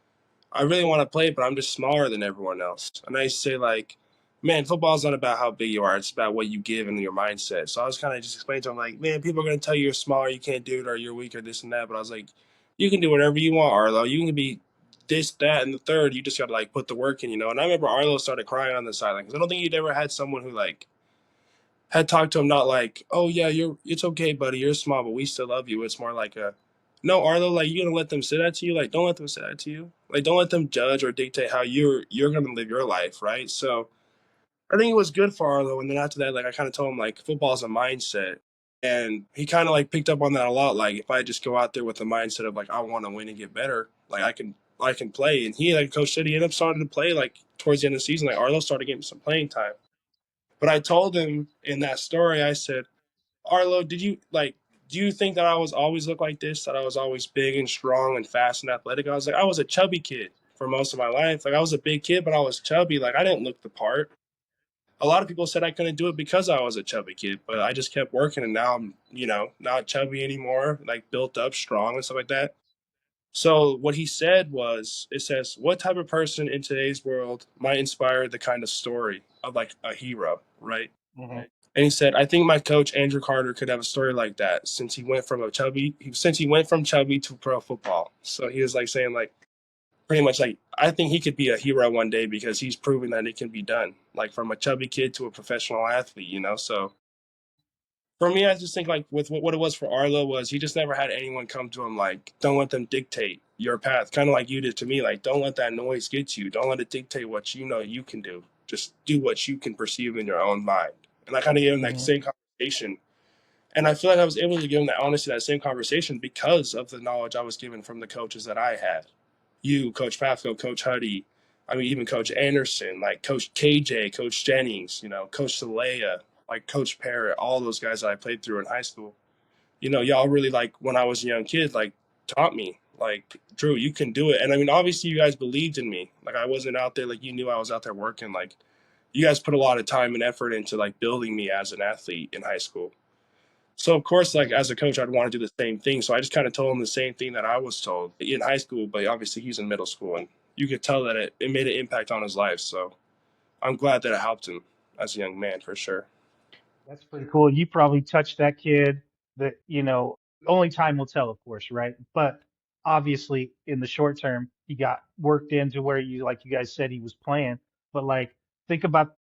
I really want to play, but I'm just smaller than everyone else. And I used to say like, man, football's not about how big you are. It's about what you give and your mindset. So I was kind of just explaining to him like, man, people are going to tell you you're smaller, you can't do it, or you're weak, or this and that. But I was like, you can do whatever you want, Arlo. You can be this, that, and the third. You just got to like put the work in, you know. And I remember Arlo started crying on the sideline because I don't think he'd ever had someone who like had talked to him, not like, oh yeah, it's okay, buddy, you're small, but we still love you. It's more like a, no, Arlo, like you're gonna let them say that to you? Like, don't let them say that to you. Like, don't let them judge or dictate how you're gonna live your life, right? So I think it was good for Arlo. And then after that, like I kind of told him like football is a mindset. And he kind of like picked up on that a lot. Like if I just go out there with the mindset of like I want to win and get better, like I can play. And he, like Coach said, he ended up starting to play like towards the end of the season. Like Arlo started getting some playing time. But I told him in that story, I said, Arlo, do you think that I was always look like this? That I was always big and strong and fast and athletic? I was like, I was a chubby kid for most of my life. Like I was a big kid, but I was chubby. Like I didn't look the part. A lot of people said I couldn't do it because I was a chubby kid, but I just kept working, and now I'm, not chubby anymore, like built up, strong and stuff like that. So what he said was, it says, what type of person in today's world might inspire the kind of story of like a hero, right? Mm-hmm. And he said, I think my coach Andrew Carter could have a story like that since he went from chubby to pro football. So he was like saying like pretty much like I think he could be a hero one day because he's proven that it can be done. Like from a chubby kid to a professional athlete, you know. So For me, I just think like with what it was for Arlo was he just never had anyone come to him like, don't let them dictate your path, kind of like you did to me. Like, don't let that noise get you. Don't let it dictate what you know you can do. Just do what you can perceive in your own mind. And I kind of gave him that Mhm. same conversation. And I feel like I was able to give him that honesty, that same conversation because of the knowledge I was given from the coaches that I had. You, Coach Pafko, Coach Huddy, I mean, even Coach Anderson, like Coach KJ, Coach Jennings, you know, Coach Saleya, like Coach Parrott, all those guys that I played through in high school. You know, y'all really like when I was a young kid, like taught me, like, Drew, you can do it. And I mean, obviously you guys believed in me. Like I wasn't out there, like you knew I was out there working. Like you guys put a lot of time and effort into like building me as an athlete in high school. So of course, like as a coach, I'd want to do the same thing. So I just kind of told him the same thing that I was told in high school, but obviously he's in middle school, and you could tell that it made an impact on his life. So I'm glad that it helped him as a young man for sure. That's pretty cool. You probably touched that kid that, only time will tell, of course, right? But obviously, in the short term, he got worked into where like you guys said, he was playing. But like, think about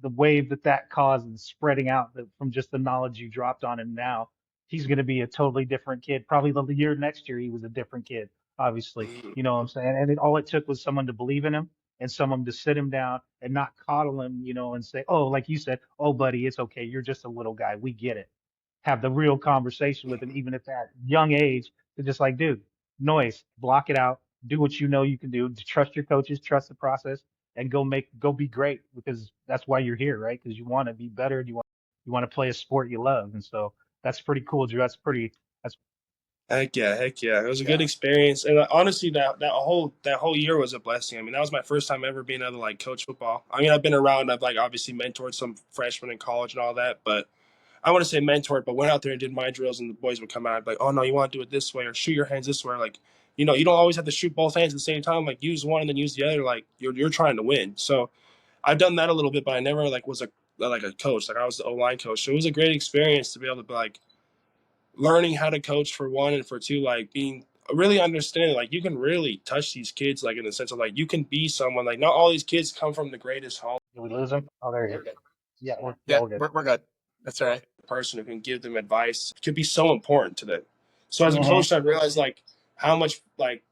the wave that caused and spreading out from just the knowledge you dropped on him now. He's going to be a totally different kid. Probably the year next year, he was a different kid, obviously. Mhm. You know what I'm saying? And all it took was someone to believe in him and someone to sit him down and not coddle him, and say, oh, like you said, oh, buddy, it's okay. You're just a little guy. We get it. Have the real conversation with him, even at that young age. To just like, dude, noise, block it out. Do what you know you can do. Trust your coaches, trust the process, and go be great because that's why you're here, right? Because you want to be better. You want to play a sport you love, and so that's pretty cool, Drew. That's Heck yeah, heck yeah! It was a good Yeah. experience, and honestly, that whole year was a blessing. I mean, that was my first time ever being able to like coach football. I mean, I've been around, I've like obviously mentored some freshmen in college and all that, but I want to say mentored, but went out there and did my drills, and the boys would come out and be like, "Oh no, you want to do it this way, or shoot your hands this way." Like, you don't always have to shoot both hands at the same time. Like, use one and then use the other. Like, you're trying to win. So, I've done that a little bit, but I never like was a coach. Like, I was the O line coach, so it was a great experience to be able to be like learning how to coach for one, and for two, like being really understanding. Like, you can really touch these kids, like in the sense of like you can be someone. Like, not all these kids come from the greatest home. Did we lose him? Oh, there he We're is. good. Yeah, Yeah, we're good. we're good. That's all right. Person who can give them advice could be so important to them. So as a Hmm. coach, I realized like how much like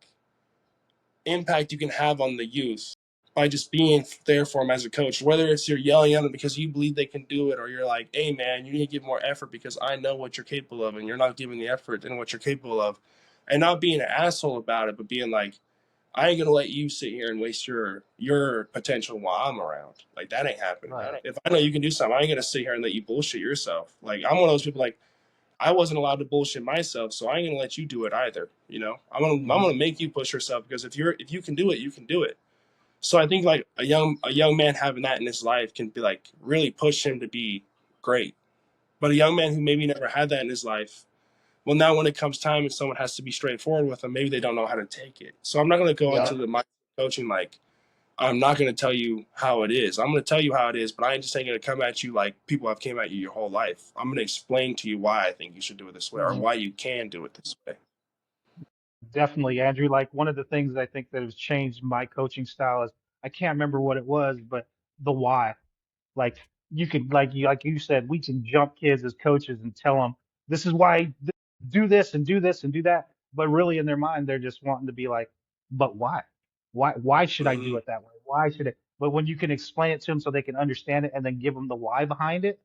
impact you can have on the youth by just being there for them as a coach. Whether it's you're yelling at them because you believe they can do it, or you're like, "Hey man, you need to give more effort because I know what you're capable of," and you're not giving the effort in what you're capable of, and not being an asshole about it, but being like, I ain't gonna let you sit here and waste your potential while I'm around. Like that ain't happening. Right. If I know you can do something, I ain't gonna sit here and let you bullshit yourself. Like I'm one of those people. Like I wasn't allowed to bullshit myself, so I ain't gonna let you do it either. You know, I'm Hmm. gonna make you push yourself because if you can do it, you can do it. So I think like a young man having that in his life can be like really push him to be great. But a young man who maybe never had that in his life, well, now when it comes time and someone has to be straightforward with them, maybe they don't know how to take it. So I'm not gonna go Yeah. into the coaching like I'm not going to tell you how it is. I'm going to tell you how it is, but I ain't just ain't going to come at you like people have came at you your whole life. I'm going to explain to you why I think you should do it this way or Mhm. why you can do it this way. Definitely, Andrew. Like one of the things I think that has changed my coaching style is I can't remember what it was, but the why. Like you could, like you said, we can jump kids as coaches and tell them this is why do this and do this and do that. But really, in their mind, they're just wanting to be like, but why? Why should I do Mm-hmm. it that way? Why should it? But when you can explain it to them so they can understand it and then give them the why behind it,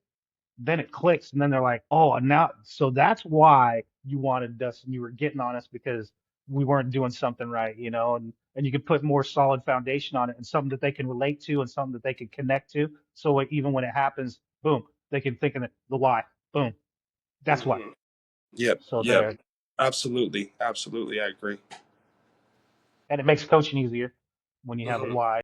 then it clicks and then they're like, oh, and now so that's why you wanted us and you were getting on us because we weren't doing something right, and you could put more solid foundation on it and something that they can relate to and something that they can connect to. So even when it happens, boom, they can think of the why. Boom. That's why. Mm-hmm. Yep. So Yep. there, Absolutely. Absolutely. I agree. and it makes coaching easier when you have a Mm-hmm. why.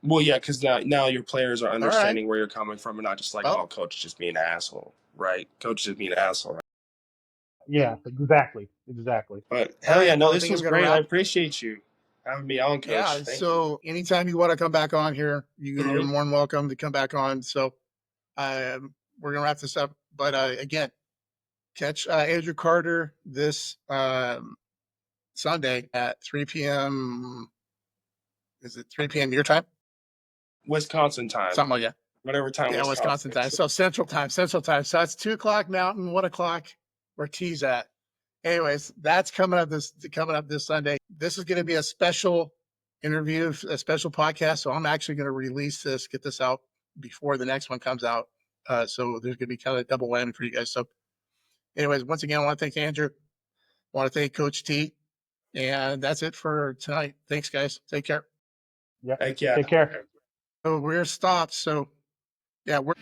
Well, yeah, because now your players are All right. understanding where you're coming from and not just like, Well, oh, coach is just being an asshole, right? Coach is just being an asshole. Yeah, exactly. Exactly. But all hell yeah, right. no, Well, I this think was we're gonna great. I wrap. appreciate you having me on, coach. Yeah. Thank you. So anytime you want to come back on here, you're Mhm. more than welcome to come back on. So we're gonna wrap this up. But again, catch Andrew Carter this Sunday at 3 p.m. Is it 3 p.m. your time? Wisconsin time. Something like that. whatever time Yeah, Wisconsin time. So Central time. So that's 2:00 Mountain, 1:00 where T's at. Anyways, that's coming up this Sunday. This is going to be a special interview, a special podcast. So I'm actually going to release this, get this out before the next one comes out. So there's going to be kind of a double whammy for you guys. So, anyways, once again, I want to thank Andrew. I want to thank Coach T. And that's it for tonight. Thanks, guys. Take care. Yeah. Heck yeah. Take care. So we're stopped. So, yeah, we're.